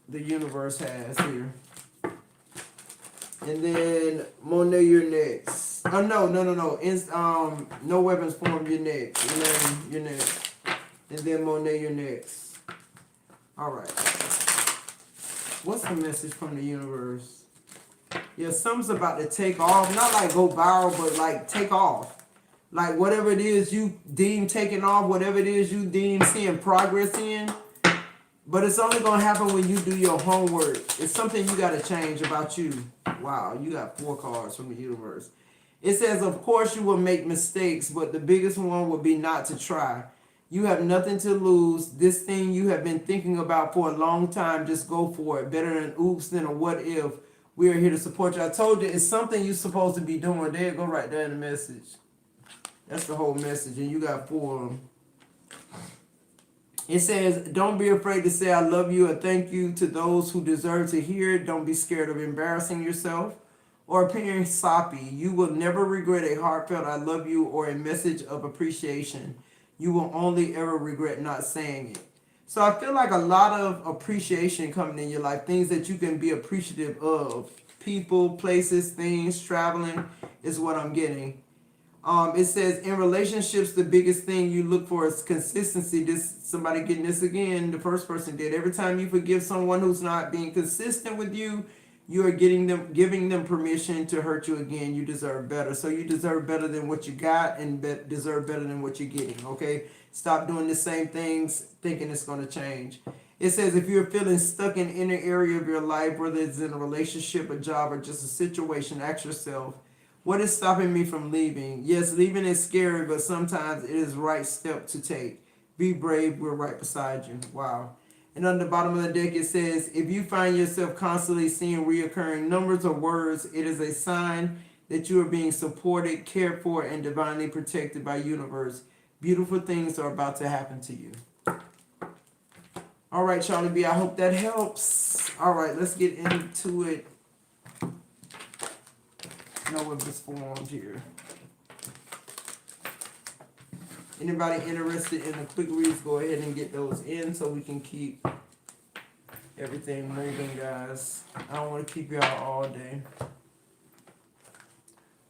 the universe has here. And then Monet, you're next. Oh no. No weapons form, you're next. And then you're next. And then Monet, you're next. All right. What's the message from the universe? Yeah, something's about to take off. Not like go viral, but like take off. Like whatever it is you deem taking off, whatever it is you deem seeing progress in. But it's only going to happen when you do your homework. It's something you got to change about you. Wow, you got 4 cards from the universe. It says, of course you will make mistakes, but the biggest one will be not to try. You have nothing to lose. This thing you have been thinking about for a long time, just go for it. Better an oops than a what if. We are here to support you. I told you, it's something you're supposed to be doing. There you go right there in the message. That's the whole message, and you got 4 of them. It says, don't be afraid to say I love you or thank you to those who deserve to hear it. Don't be scared of embarrassing yourself or appearing soppy. You will never regret a heartfelt I love you or a message of appreciation. You will only ever regret not saying it. So I feel like a lot of appreciation coming in your life, things that you can be appreciative of. People, places, things, traveling is what I'm getting. It says in relationships, the biggest thing you look for is consistency. Somebody getting this again. The first person did. Every time you forgive someone who's not being consistent with you, you are giving them permission to hurt you again. You deserve better. So you deserve better than what you got and deserve better than what you're getting. Okay, stop doing the same things thinking it's going to change. It says if you're feeling stuck in any area of your life, whether it's in a relationship, a job, or just a situation, ask yourself, what is stopping me from leaving? Yes, leaving is scary, but sometimes it is the right step to take. Be brave, we're right beside you. Wow. And on the bottom of the deck, it says, if you find yourself constantly seeing reoccurring numbers or words, it is a sign that you are being supported, cared for, and divinely protected by universe. Beautiful things are about to happen to you. All right, Charlie B, I hope that helps. All right, let's get into it. Know what this forms here. Anybody interested in the quick reads, go ahead and get those in so we can keep everything moving, guys. I don't want to keep y'all all day.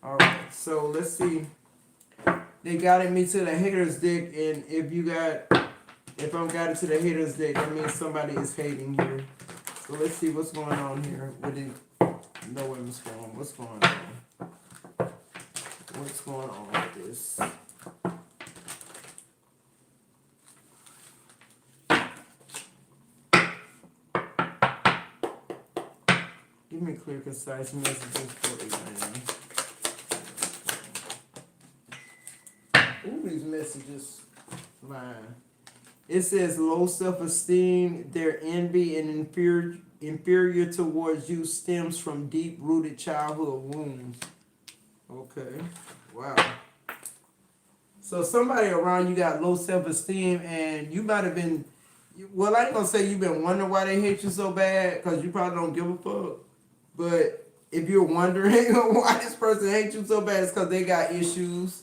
All right, so let's see. They guided me to the haters deck, and if I'm guided to the haters deck, that means somebody is hating here. So let's see what's going on here with it. No women's form. What's going on? What's going on with this? Give me clear, concise messages for Elaine. Ooh, these messages. Mine. It says low self-esteem, their envy and inferior towards you stems from deep-rooted childhood wounds. Okay. Wow. So somebody around you got low self-esteem, and you might have been, well, I ain't gonna say you've been wondering why they hate you so bad, because you probably don't give a fuck. But if you're wondering why this person hates you so bad, it's because they got issues.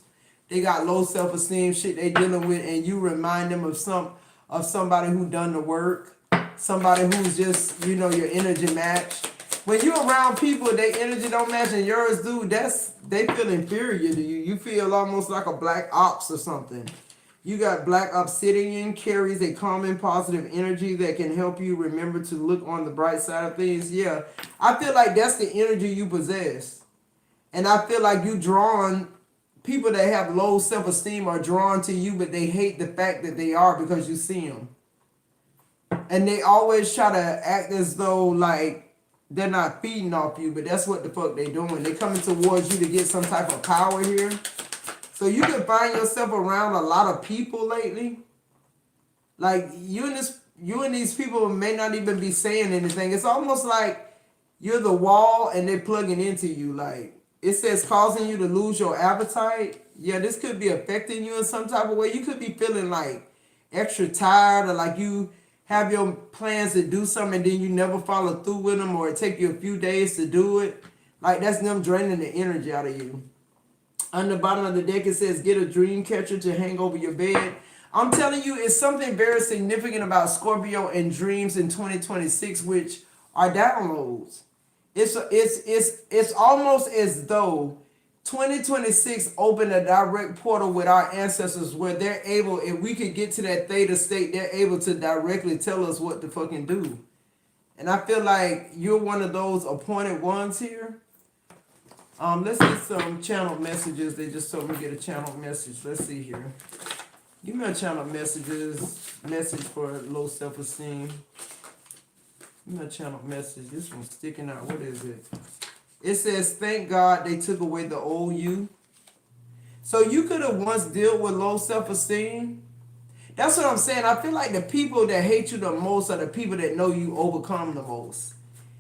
They got low self-esteem shit they dealing with, and you remind them of somebody who done the work, somebody who's just, your energy match. When you're around people, their energy don't match and yours do, they feel inferior to you. You feel almost like a black ops or something. You got black obsidian, carries a calming, positive energy that can help you remember to look on the bright side of things. Yeah, I feel like that's the energy you possess. And I feel like you drawn people that have low self-esteem are drawn to you, but they hate the fact that they are because you see them. And they always try to act as though like they're not feeding off you, but that's what the fuck they doing. They coming towards you to get some type of power here. So you can find yourself around a lot of people lately. Like you and these people may not even be saying anything. It's almost like you're the wall and they're plugging into you. Like it says causing you to lose your appetite. Yeah, this could be affecting you in some type of way. You could be feeling like extra tired, or like you have your plans to do something and then you never follow through with them, or it take you a few days to do it. Like that's them draining the energy out of you. On the bottom of the deck it says get a dream catcher to hang over your bed. I'm telling you, it's something very significant about Scorpio and dreams in 2026, which are downloads. It's almost as though 2026 opened a direct portal with our ancestors where they're able, if we could get to that theta state, they're able to directly tell us what to fucking do. And I feel like you're one of those appointed ones here. Let's get some channel messages. They just told me to get a channel message. Let's see here. Give me a channel message for low self-esteem. Give me a channel message. This one's sticking out. What is it? It says, thank God they took away the old you. So you could have once dealt with low self-esteem. That's what I'm saying. I feel like the people that hate you the most are the people that know you overcome the most.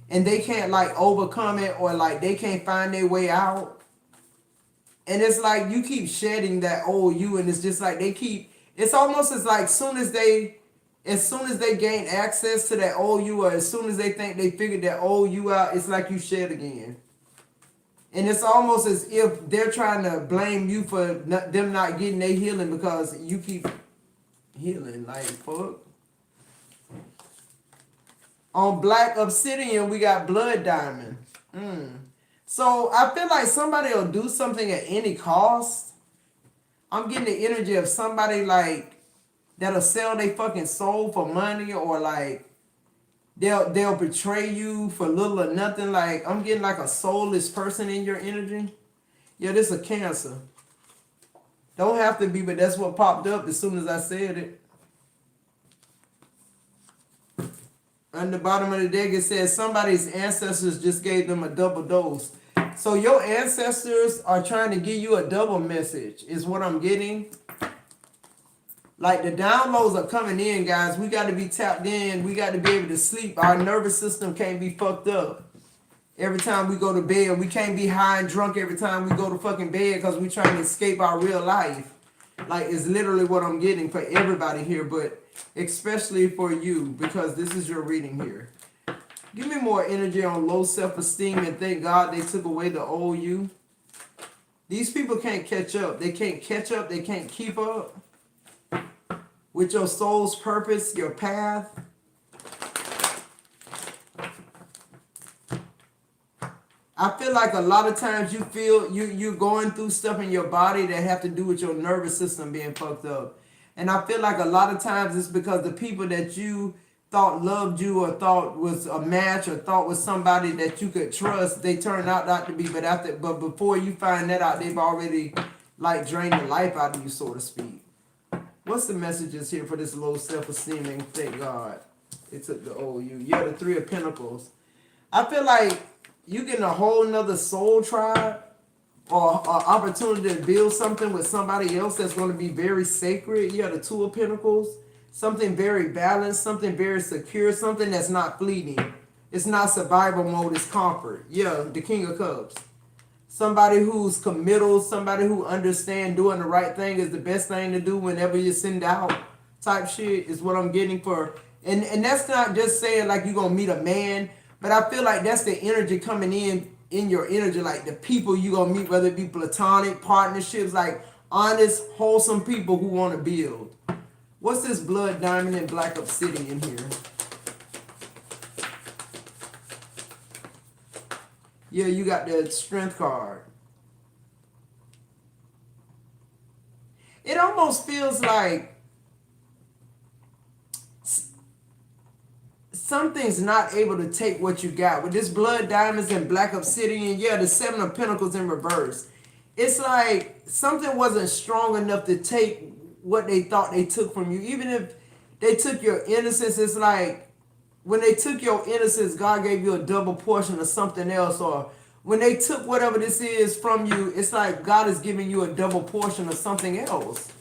And they can't like overcome it, or like they can't find their way out. And it's like you keep shedding that old you, and it's just like they keep, it's almost as like as soon as they gain access to that old you, or as soon as they think they figured that old you out, it's like you shed again. And it's almost as if they're trying to blame you for them not getting their healing because you keep healing. Like, fuck. On Black Obsidian, we got Blood Diamond. So I feel like somebody will do something at any cost. I'm getting the energy of somebody like that'll sell their fucking soul for money, or like they'll betray you for little or nothing. Like I'm getting like a soulless person in your energy. Yeah, this is a Cancer. Don't have to be, but that's what popped up as soon as I said it. On the bottom of the deck it says somebody's ancestors just gave them a double dose. So your ancestors are trying to give you a double message is what I'm getting. Like the downloads are coming in, guys. We got to be tapped in. We got to be able to sleep. Our nervous system can't be fucked up every time we go to bed. We can't be high and drunk every time we go to fucking bed because we're trying to escape our real life. Like it's literally what I'm getting for everybody here, but especially for you because this is your reading here. Give me more energy on low self-esteem, and thank God they took away the old you. These people can't catch up. They can't catch up. They can't keep up with your soul's purpose, your path. I feel like a lot of times you feel you're going through stuff in your body that have to do with your nervous system being fucked up. And I feel like a lot of times it's because the people that you thought loved you, or thought was a match, or thought was somebody that you could trust, they turned out not to be. But before you find that out, they've already like drained the life out of you, so to speak. What's the messages here for this low self-esteem? And thank God it took the old you. Yeah, the Three of Pentacles. I feel like you getting a whole nother soul tribe, or an opportunity to build something with somebody else that's going to be very sacred. You have the Two of Pentacles. Something very balanced, something very secure, something that's not fleeting. It's not survival mode, it's comfort. Yeah, the King of Cups. Somebody who's committal, somebody who understands doing the right thing is the best thing to do whenever you send out type shit is what I'm getting for. And that's not just saying like you're going to meet a man, but I feel like that's the energy coming in your energy, like the people you're going to meet, whether it be platonic, partnerships, like honest, wholesome people who want to build. What's this Blood Diamond and Black Obsidian here? Yeah, you got the Strength card. It almost feels like something's not able to take what you got. With this Blood Diamonds and Black Obsidian, yeah, the Seven of Pentacles in reverse. it's like something wasn't strong enough to take what they thought they took from you. Even if they took your innocence, it's like when they took your innocence, God gave you a double portion of something else. Or when they took whatever this is from you, it's like God is giving you a double portion of something else.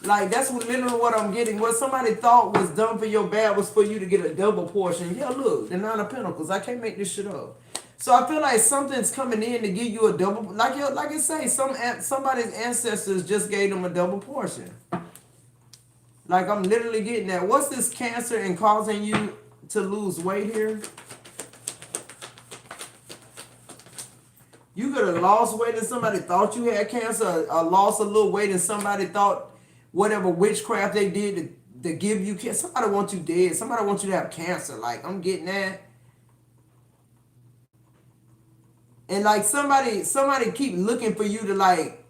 Like that's literally what I'm getting. What somebody thought was done for your bad was for you to get a double portion. Yeah, look, the Nine of Pentacles. I can't make this shit up. So I feel like something's coming in to give you a double. Like I say, somebody's ancestors just gave them a double portion. Like I'm literally getting that. What's this Cancer and causing you to lose weight here? You could have lost weight and somebody thought you had cancer, or lost a little weight and somebody thought whatever witchcraft they did to give you cancer. Somebody wants you dead. Somebody wants you to have cancer. Like I'm getting that. And like somebody keep looking for you to like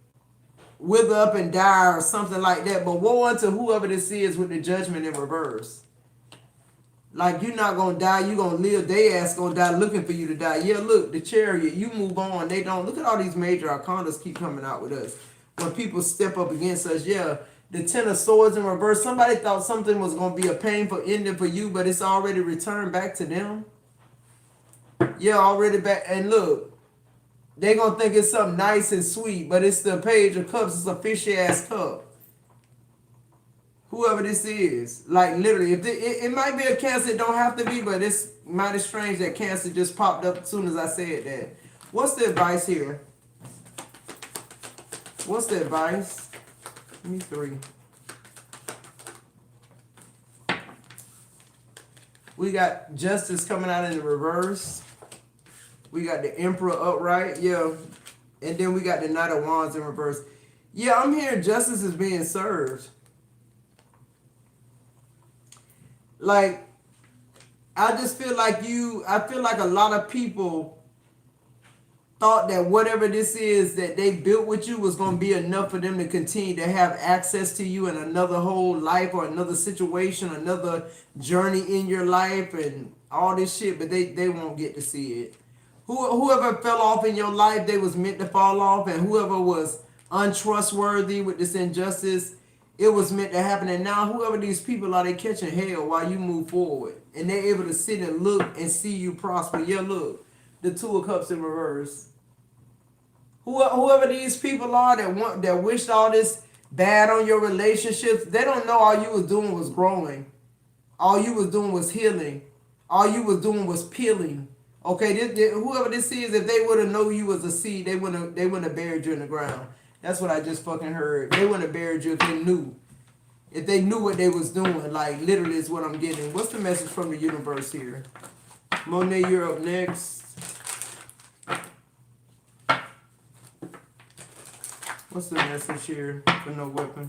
wither up and die or something like that. But woe unto whoever this is with the Judgment in reverse. Like you're not gonna die, you gonna live. They ass gonna die looking for you to die. Yeah, look, the Chariot, you move on. They don't. Look at all these major arcanas keep coming out with us. When people step up against us, yeah. The Ten of Swords in reverse. Somebody thought something was gonna be a painful ending for you, but it's already returned back to them. Yeah, already back. And look, they gonna think it's something nice and sweet, but it's the Page of Cups. It's a fishy ass cup. Whoever this is, like literally, if it might be a Cancer, it don't have to be, but it's mighty strange that Cancer just popped up as soon as I said that. What's the advice here? What's the advice? Give me 3. We got Justice coming out in the reverse. We got the Emperor upright, yeah. And then we got the Knight of Wands in reverse. Yeah, I'm hearing justice is being served. Like, I just feel like I feel like a lot of people thought that whatever this is that they built with you was going to be enough for them to continue to have access to you in another whole life or another situation, another journey in your life and all this shit, but they won't get to see it. Whoever fell off in your life, they was meant to fall off, and whoever was untrustworthy with this injustice, it was meant to happen. And now whoever these people are, they catching hell while you move forward. And they're able to sit and look and see you prosper. Yeah, look. The Two of Cups in reverse. Whoever these people are that wished all this bad on your relationships, they don't know all you was doing was growing. All you was doing was healing. All you was doing was peeling. Okay, whoever this is, if they would have known you was a seed, they wouldn't have buried you in the ground. That's what I just fucking heard. They wouldn't have buried you if they knew. If they knew what they was doing. Like, literally is what I'm getting. What's the message from the universe here? Monet, you're up next. What's the message here for no weapon?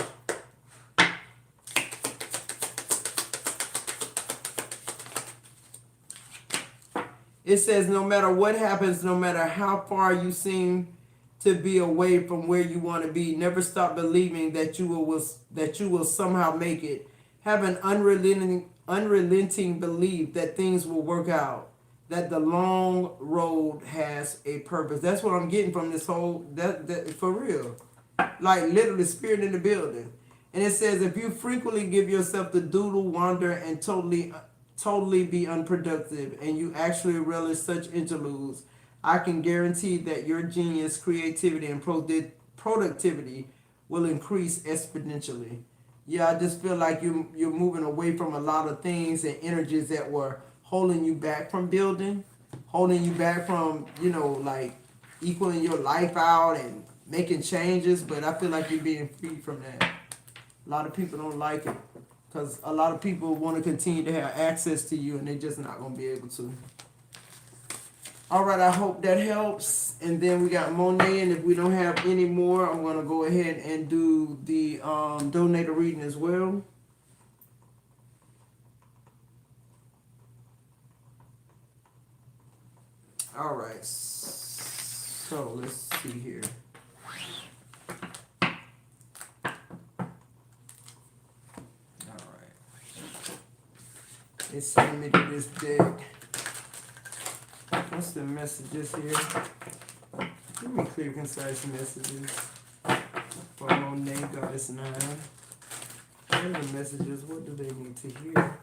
It says no matter what happens, no matter how far you seem to be away from where you want to be, never stop believing that you will somehow make it. Have an unrelenting belief that things will work out, that the long road has a purpose. That's what I'm getting from this whole that for real. Like literally spirit in the building. And it says if you frequently give yourself the doodle, wander, and totally be unproductive, and you actually relish such interludes, I can guarantee that your genius, creativity, and productivity will increase exponentially. Yeah, I just feel like you're moving away from a lot of things and energies that were holding you back from building, holding you back from, like equaling your life out and making changes, but I feel like you're being freed from that. A lot of people don't like it because a lot of people want to continue to have access to you and they're just not going to be able to. All right, I hope that helps. And then we got Monet, and if we don't have any more, I'm going to go ahead and do the donator reading as well. All right, so let's see here. They sent me to this deck. What's the messages here? Give me clear, concise messages for Monet Goddess 9. What are the messages? What do they need to hear?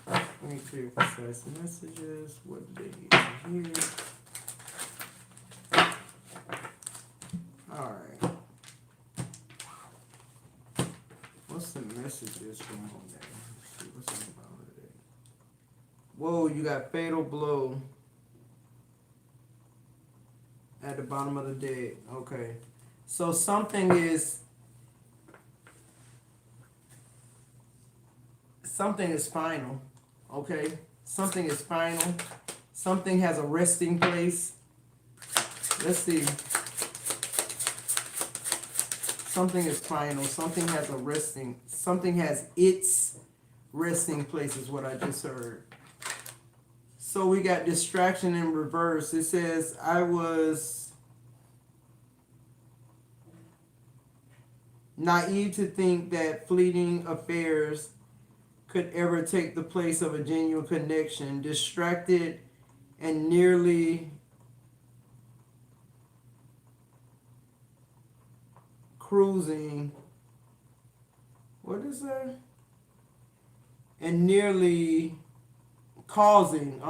Give me clear, concise messages. What do they need to hear? Alright. What's the messages from Monet? Let's see what's in the bottom of the deck. Whoa, you got fatal blow at the bottom of the deck. Okay. So something is final. Okay? Something is final. Something has a resting place. Let's see. Something is final. Something has its resting place is what I just heard. So we got distraction in reverse. It says, I was naive to think that fleeting affairs could ever take the place of a genuine connection. Distracted and nearly cruising. What is that? And nearly causing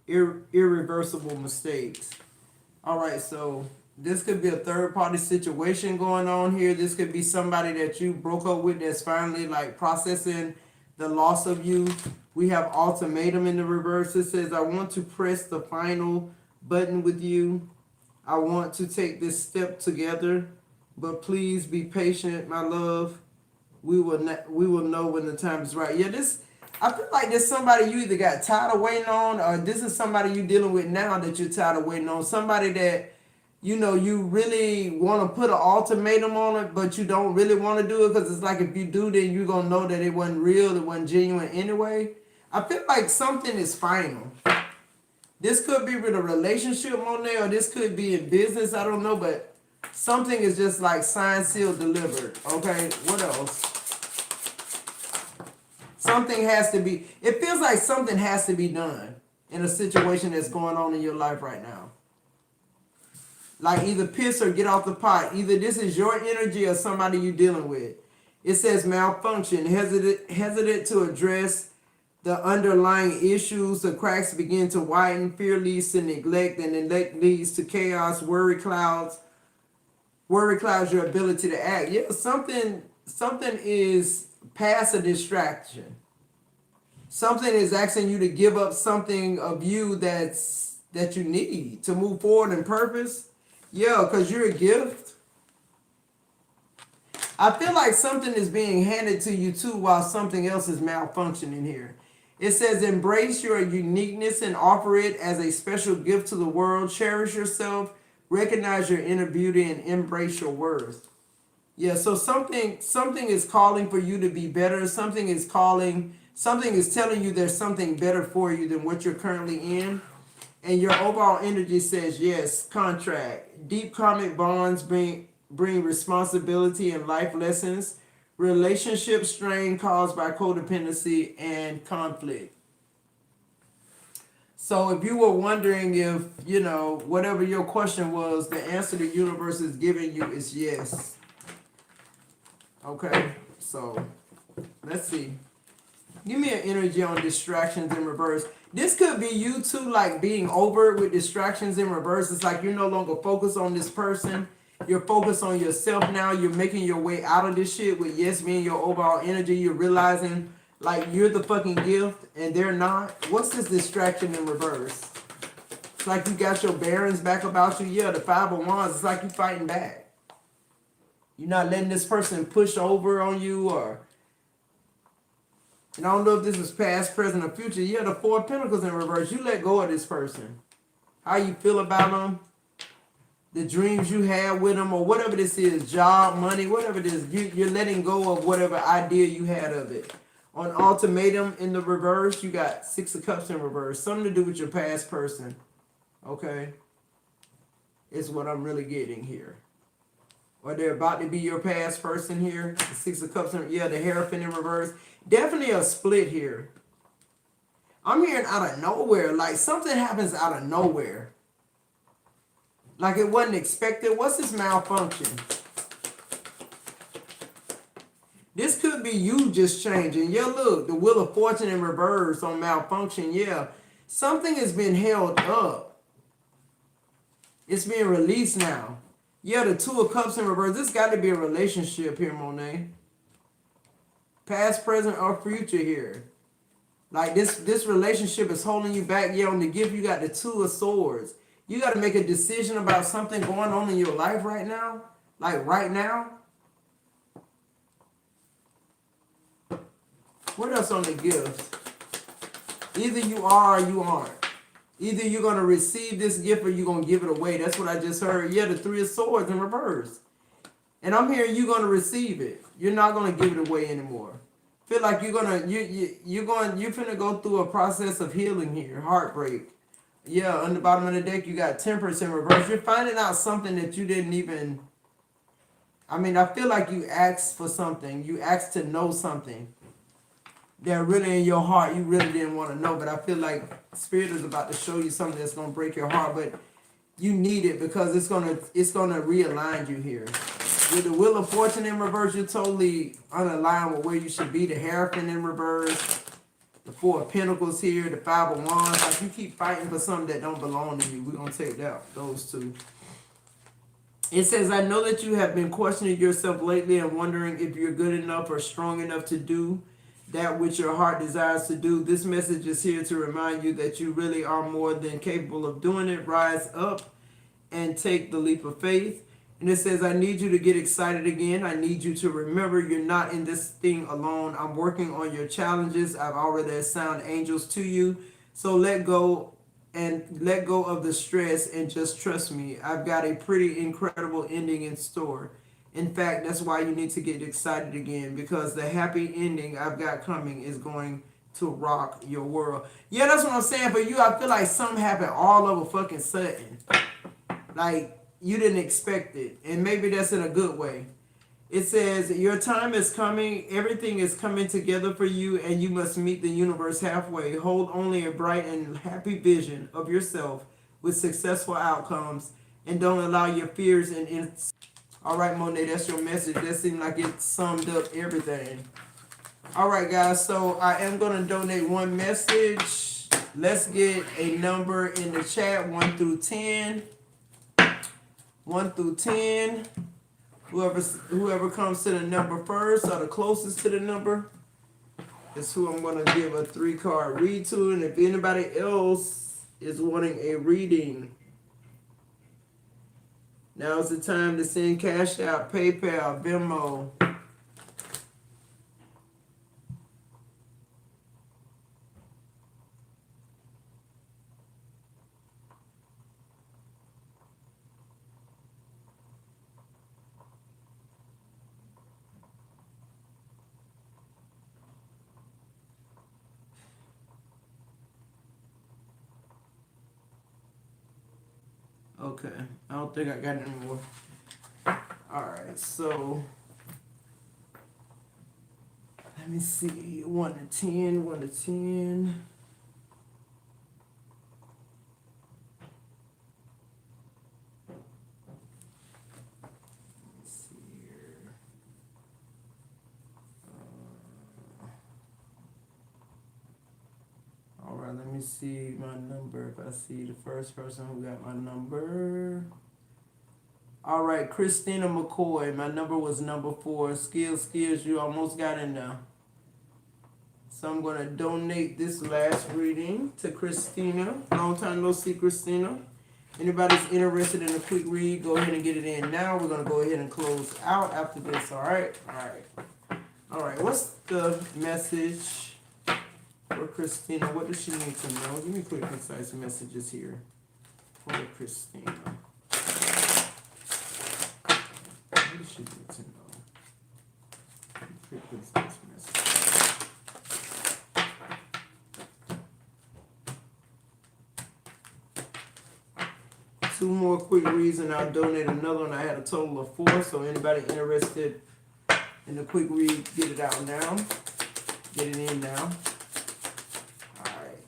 irreversible mistakes. All right, so this could be a third party situation going on here. This could be somebody that you broke up with that's finally like processing the loss of you. We have ultimatum in the reverse. It says, I want to press the final button with you. I want to take this step together, but please be patient, my love. We will know when the time is right. Yeah, I feel like there's somebody you either got tired of waiting on, or this is somebody you're dealing with now that you're tired of waiting on. Somebody that, you know, you really want to put an ultimatum on it, but you don't really want to do it because it's like if you do, then you're going to know that it wasn't real, it wasn't genuine anyway. I feel like something is final. This could be with a relationship, Monet, or this could be in business. I don't know, but something is just like signed, sealed, delivered. Okay, what else? Something has to be, it feels like something has to be done in a situation that's going on in your life right now. Like either piss or get off the pot. Either this is your energy or somebody you're dealing with. It says malfunction, hesitant to address the underlying issues. The cracks begin to widen. Fear leads to neglect, and neglect leads to chaos. Worry clouds your ability to act. Yeah, something is past a distraction. Something is asking you to give up something of you that you need to move forward in purpose. Yeah, because you're a gift. I feel like something is being handed to you too while something else is malfunctioning here. It says, embrace your uniqueness and offer it as a special gift to the world. Cherish yourself, recognize your inner beauty, and embrace your worth. Yeah, so something is calling for you to be better. Something is telling you there's something better for you than what you're currently in. And your overall energy says, yes, contract. Deep karmic bonds bring responsibility and life lessons. Relationship strain caused by codependency and conflict. So if you were wondering if, whatever your question was, the answer the universe is giving you is yes. Okay, so let's see. Give me an energy on distractions in reverse. This could be you too, like being over with distractions in reverse. It's like you're no longer focused on this person. You're focused on yourself now. You're making your way out of this shit with yes being your overall energy. You're realizing like you're the fucking gift and they're not. What's this distraction in reverse? It's like you got your bearings back about you. Yeah, the Five of Wands. It's like you're fighting back. You're not letting this person push over on you or... And I don't know if this is past, present, or future. Yeah, the Four of Pentacles in reverse. You let go of this person. How you feel about them. The dreams you had with them or whatever this is. Job, money, whatever it is. You're letting go of whatever idea you had of it. On ultimatum in the reverse, you got Six of Cups in reverse. Something to do with your past person. Okay? Is what I'm really getting here. Or they're about to be your past person here. The Six of Cups, the Hierophant in reverse. Definitely a split here. I'm hearing out of nowhere. Like something happens out of nowhere. Like it wasn't expected. What's this malfunction? This could be you just changing. Yeah, look, the Wheel of Fortune in reverse on malfunction. Yeah, something has been held up. It's being released now. Yeah, the Two of Cups in reverse. This got to be a relationship here, Monet. Past, present, or future here. Like this relationship is holding you back. Yeah, on the gift, you got the Two of Swords. You got to make a decision about something going on in your life right now. Like right now. What else on the gift? Either you are or you aren't. Either you're going to receive this gift or you're going to give it away. That's what I just heard. Yeah, the Three of Swords in reverse. And I'm hearing you're going to receive it. You're not going to give it away anymore. Feel like you're finna go through a process of healing here. Heartbreak. Yeah, on the bottom of the deck, you got Temperance in reverse. You're finding out something that you didn't even... I mean, I feel like you asked for something. You asked to know something that really in your heart you really didn't want to know. But I feel like Spirit is about to show you something that's going to break your heart. But you need it because it's gonna realign you here. With the Wheel of Fortune in reverse, you're totally unaligned with where you should be. The Hierophant in reverse. The Four of Pentacles here. The Five of Wands. Like you keep fighting for something that don't belong to you. We're going to take those two. It says, I know that you have been questioning yourself lately and wondering if you're good enough or strong enough to do that which your heart desires to do. This message is here to remind you that you really are more than capable of doing it. Rise up and take the leap of faith. And it says, I need you to get excited again. I need you to remember you're not in this thing alone. I'm working on your challenges. I've already assigned angels to you. So let go of the stress and just trust me. I've got a pretty incredible ending in store. In fact, that's why you need to get excited again, because the happy ending I've got coming is going to rock your world. Yeah, that's what I'm saying. For you, I feel like something happened all of a fucking sudden. Like, you didn't expect it. And maybe that's in a good way. It says, your time is coming. Everything is coming together for you, and you must meet the universe halfway. Hold only a bright and happy vision of yourself with successful outcomes, and don't allow your fears and... All right, Monet, that's your message. That seemed like it summed up everything. All right, guys, so I am going to donate one message. Let's get a number in the chat, 1 through 10. 1 through 10. Whoever comes to the number first or the closest to the number is who I'm going to give a 3-card read to. And if anybody else is wanting a reading, now's the time to send Cash Out, PayPal, Venmo. Okay, I don't think I got any more. Alright, so let me see. 1 to 10, 1 to 10. Let's see here. Alright, let me see my number. If I see the first person who got my number. All right, Christina McCoy. My number was number 4. Skills, you almost got in there. So I'm going to donate this last reading to Christina. Long time no see, Christina. Anybody's interested in a quick read, go ahead and get it in now. We're going to go ahead and close out after this, all right? All right, what's the message for Christina? What does she need to know? Give me quick, concise messages here for Christina. What does she need to know? Quick, concise message. Two more quick reads and I'll donate another one. I had a total of 4, so anybody interested in the quick read, get it out now. Get it in now. Alright.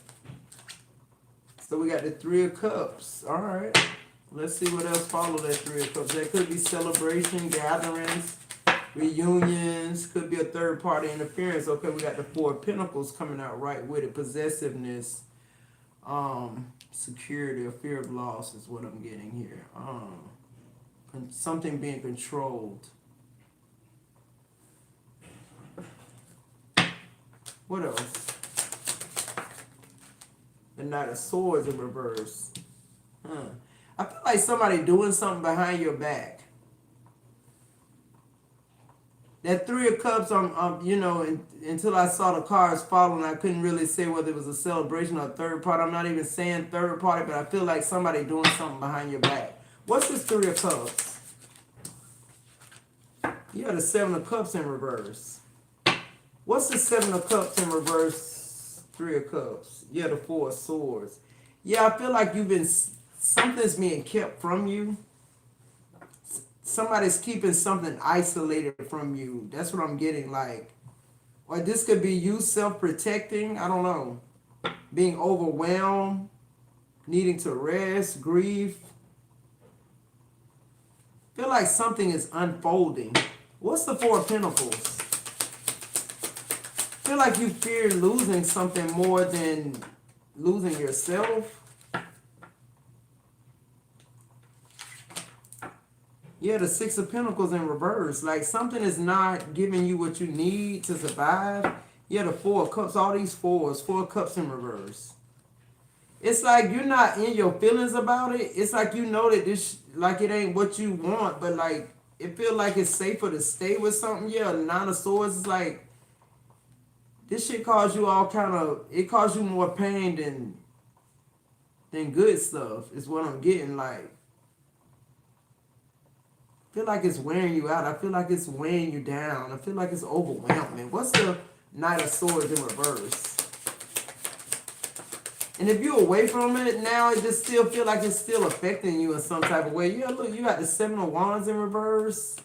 So we got the 3 of Cups. Alright. Let's see what else follow that Three of Cups. There could be celebration, gatherings, reunions. Could be a third party interference. Okay, we got the Four of Pentacles coming out right with it. Possessiveness, security, or fear of loss is what I'm getting here. Something being controlled. What else? The Knight of Swords in reverse. I feel like somebody doing something behind your back. That Three of Cups, until I saw the cards following, I couldn't really say whether it was a celebration or a third party. I'm not even saying third party, but I feel like somebody doing something behind your back. What's this Three of Cups? You have the Seven of Cups in reverse. What's the Seven of Cups in reverse? Three of Cups. You have the Four of Swords. Yeah, I feel like something's being kept from you. Somebody's keeping something isolated from you. That's what I'm getting, like. Or this could be you self-protecting. I don't know. Being overwhelmed. Needing to rest. Grief. Feel like something is unfolding. What's the Four of Pentacles? Feel like you fear losing something more than losing yourself. Yeah, the Six of Pentacles in reverse. Like something is not giving you what you need to survive. Yeah, the Four of Cups, all these fours, Four of Cups in reverse. It's like you're not in your feelings about it. It's like you know that this, like it ain't what you want, but like it feels like it's safer to stay with something. Yeah, Nine of Swords is like, this shit cause you all kind of, it cause you more pain than good stuff, is what I'm getting. Like, I feel like it's wearing you out. I feel like it's weighing you down. I feel like it's overwhelming. What's the Knight of Swords in reverse? And if you're away from it now, it just still feel like it's still affecting you in some type of way. Yeah, look, you got the Seven of Wands in reverse.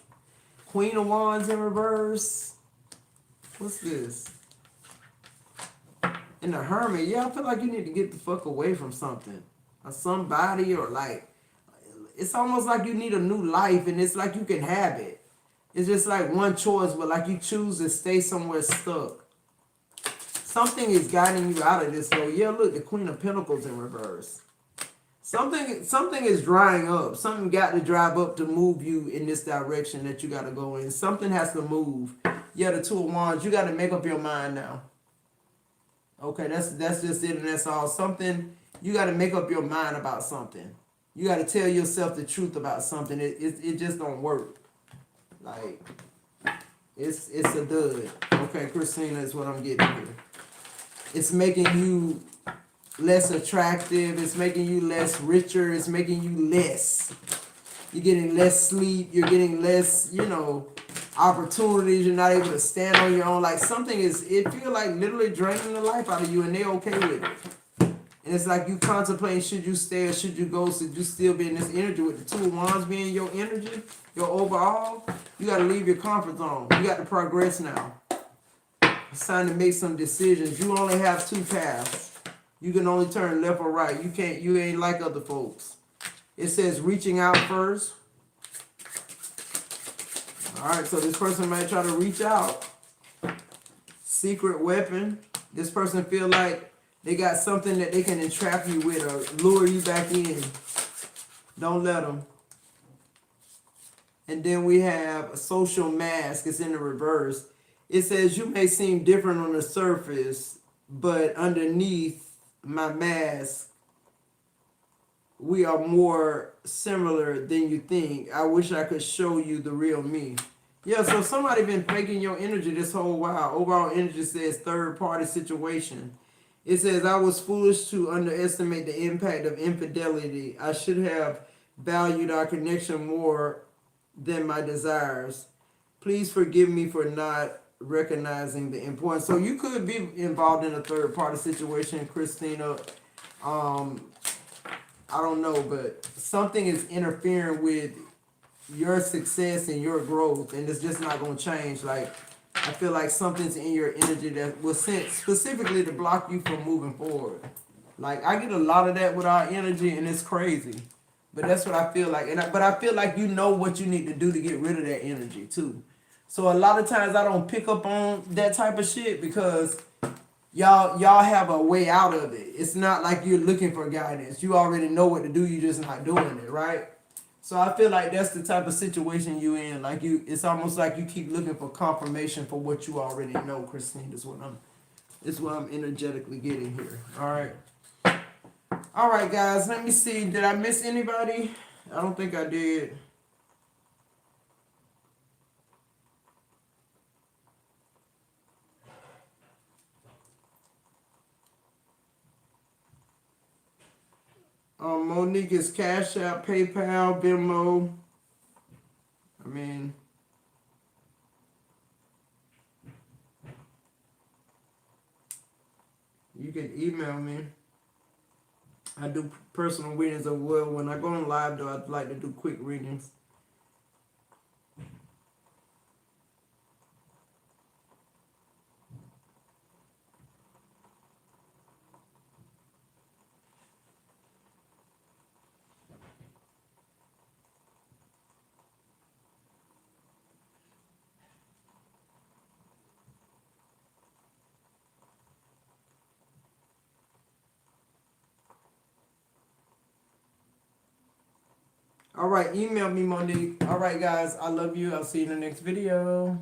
Queen of Wands in reverse. What's this? And the Hermit. Yeah, I feel like you need to get the fuck away from something. Or somebody, or like, it's almost like you need a new life, and it's like you can have it. It's just like one choice, but like you choose to stay somewhere stuck. Something is guiding you out of this. So yeah, look, the Queen of Pentacles in reverse. Something is drying up. Something got to drive up to move you in this direction that you got to go in. Something has to move. Yeah, the Two of Wands. You got to make up your mind now. Okay, that's just it, and that's all. Something, you got to make up your mind about something. You got to tell yourself the truth about something. It just don't work. Like, it's a dud. Okay, Christina is what I'm getting here. It's making you less attractive. It's making you less richer. It's making you less. You're getting less sleep. You're getting less, opportunities. You're not able to stand on your own. Like something is, it feel like literally draining the life out of you, and they're okay with it. And it's like you contemplating, should you stay or should you go? Should you still be in this energy with the Two of Wands being your energy, your overall? You got to leave your comfort zone. You got to progress now. It's time to make some decisions. You only have two paths. You can only turn left or right. You ain't like other folks. It says reaching out first. All right, so this person might try to reach out. Secret weapon. This person feel like they got something that they can entrap you with or lure you back in. Don't let them. And then we have a social mask. It's in the reverse. It says you may seem different on the surface, but underneath my mask, we are more similar than you think. I wish I could show you the real me. Yeah, so somebody been faking your energy this whole while. Overall energy says third party situation. It says, I was foolish to underestimate the impact of infidelity. I should have valued our connection more than my desires. Please forgive me for not recognizing the importance. So you could be involved in a third party situation, Christina. I don't know, but something is interfering with your success and your growth, and it's just not going to change. Like, I feel like something's in your energy that was sent specifically to block you from moving forward. Like, I get a lot of that with our energy, and it's crazy. But that's what I feel like. But I feel like you know what you need to do to get rid of that energy too. So a lot of times I don't pick up on that type of shit because y'all have a way out of it. It's not like you're looking for guidance. You already know what to do. You're just not doing it, right? So I feel like that's the type of situation you in. Like it's almost like you keep looking for confirmation for what you already know, Christine. Is what I'm energetically getting here. All right, guys. Let me see. Did I miss anybody? I don't think I did. Monique is Cash App, PayPal, Venmo. I mean, you can email me. I do personal readings as well. When I go on live, though, I'd like to do quick readings. All right, email me, Monique. All right, guys, I love you. I'll see you in the next video.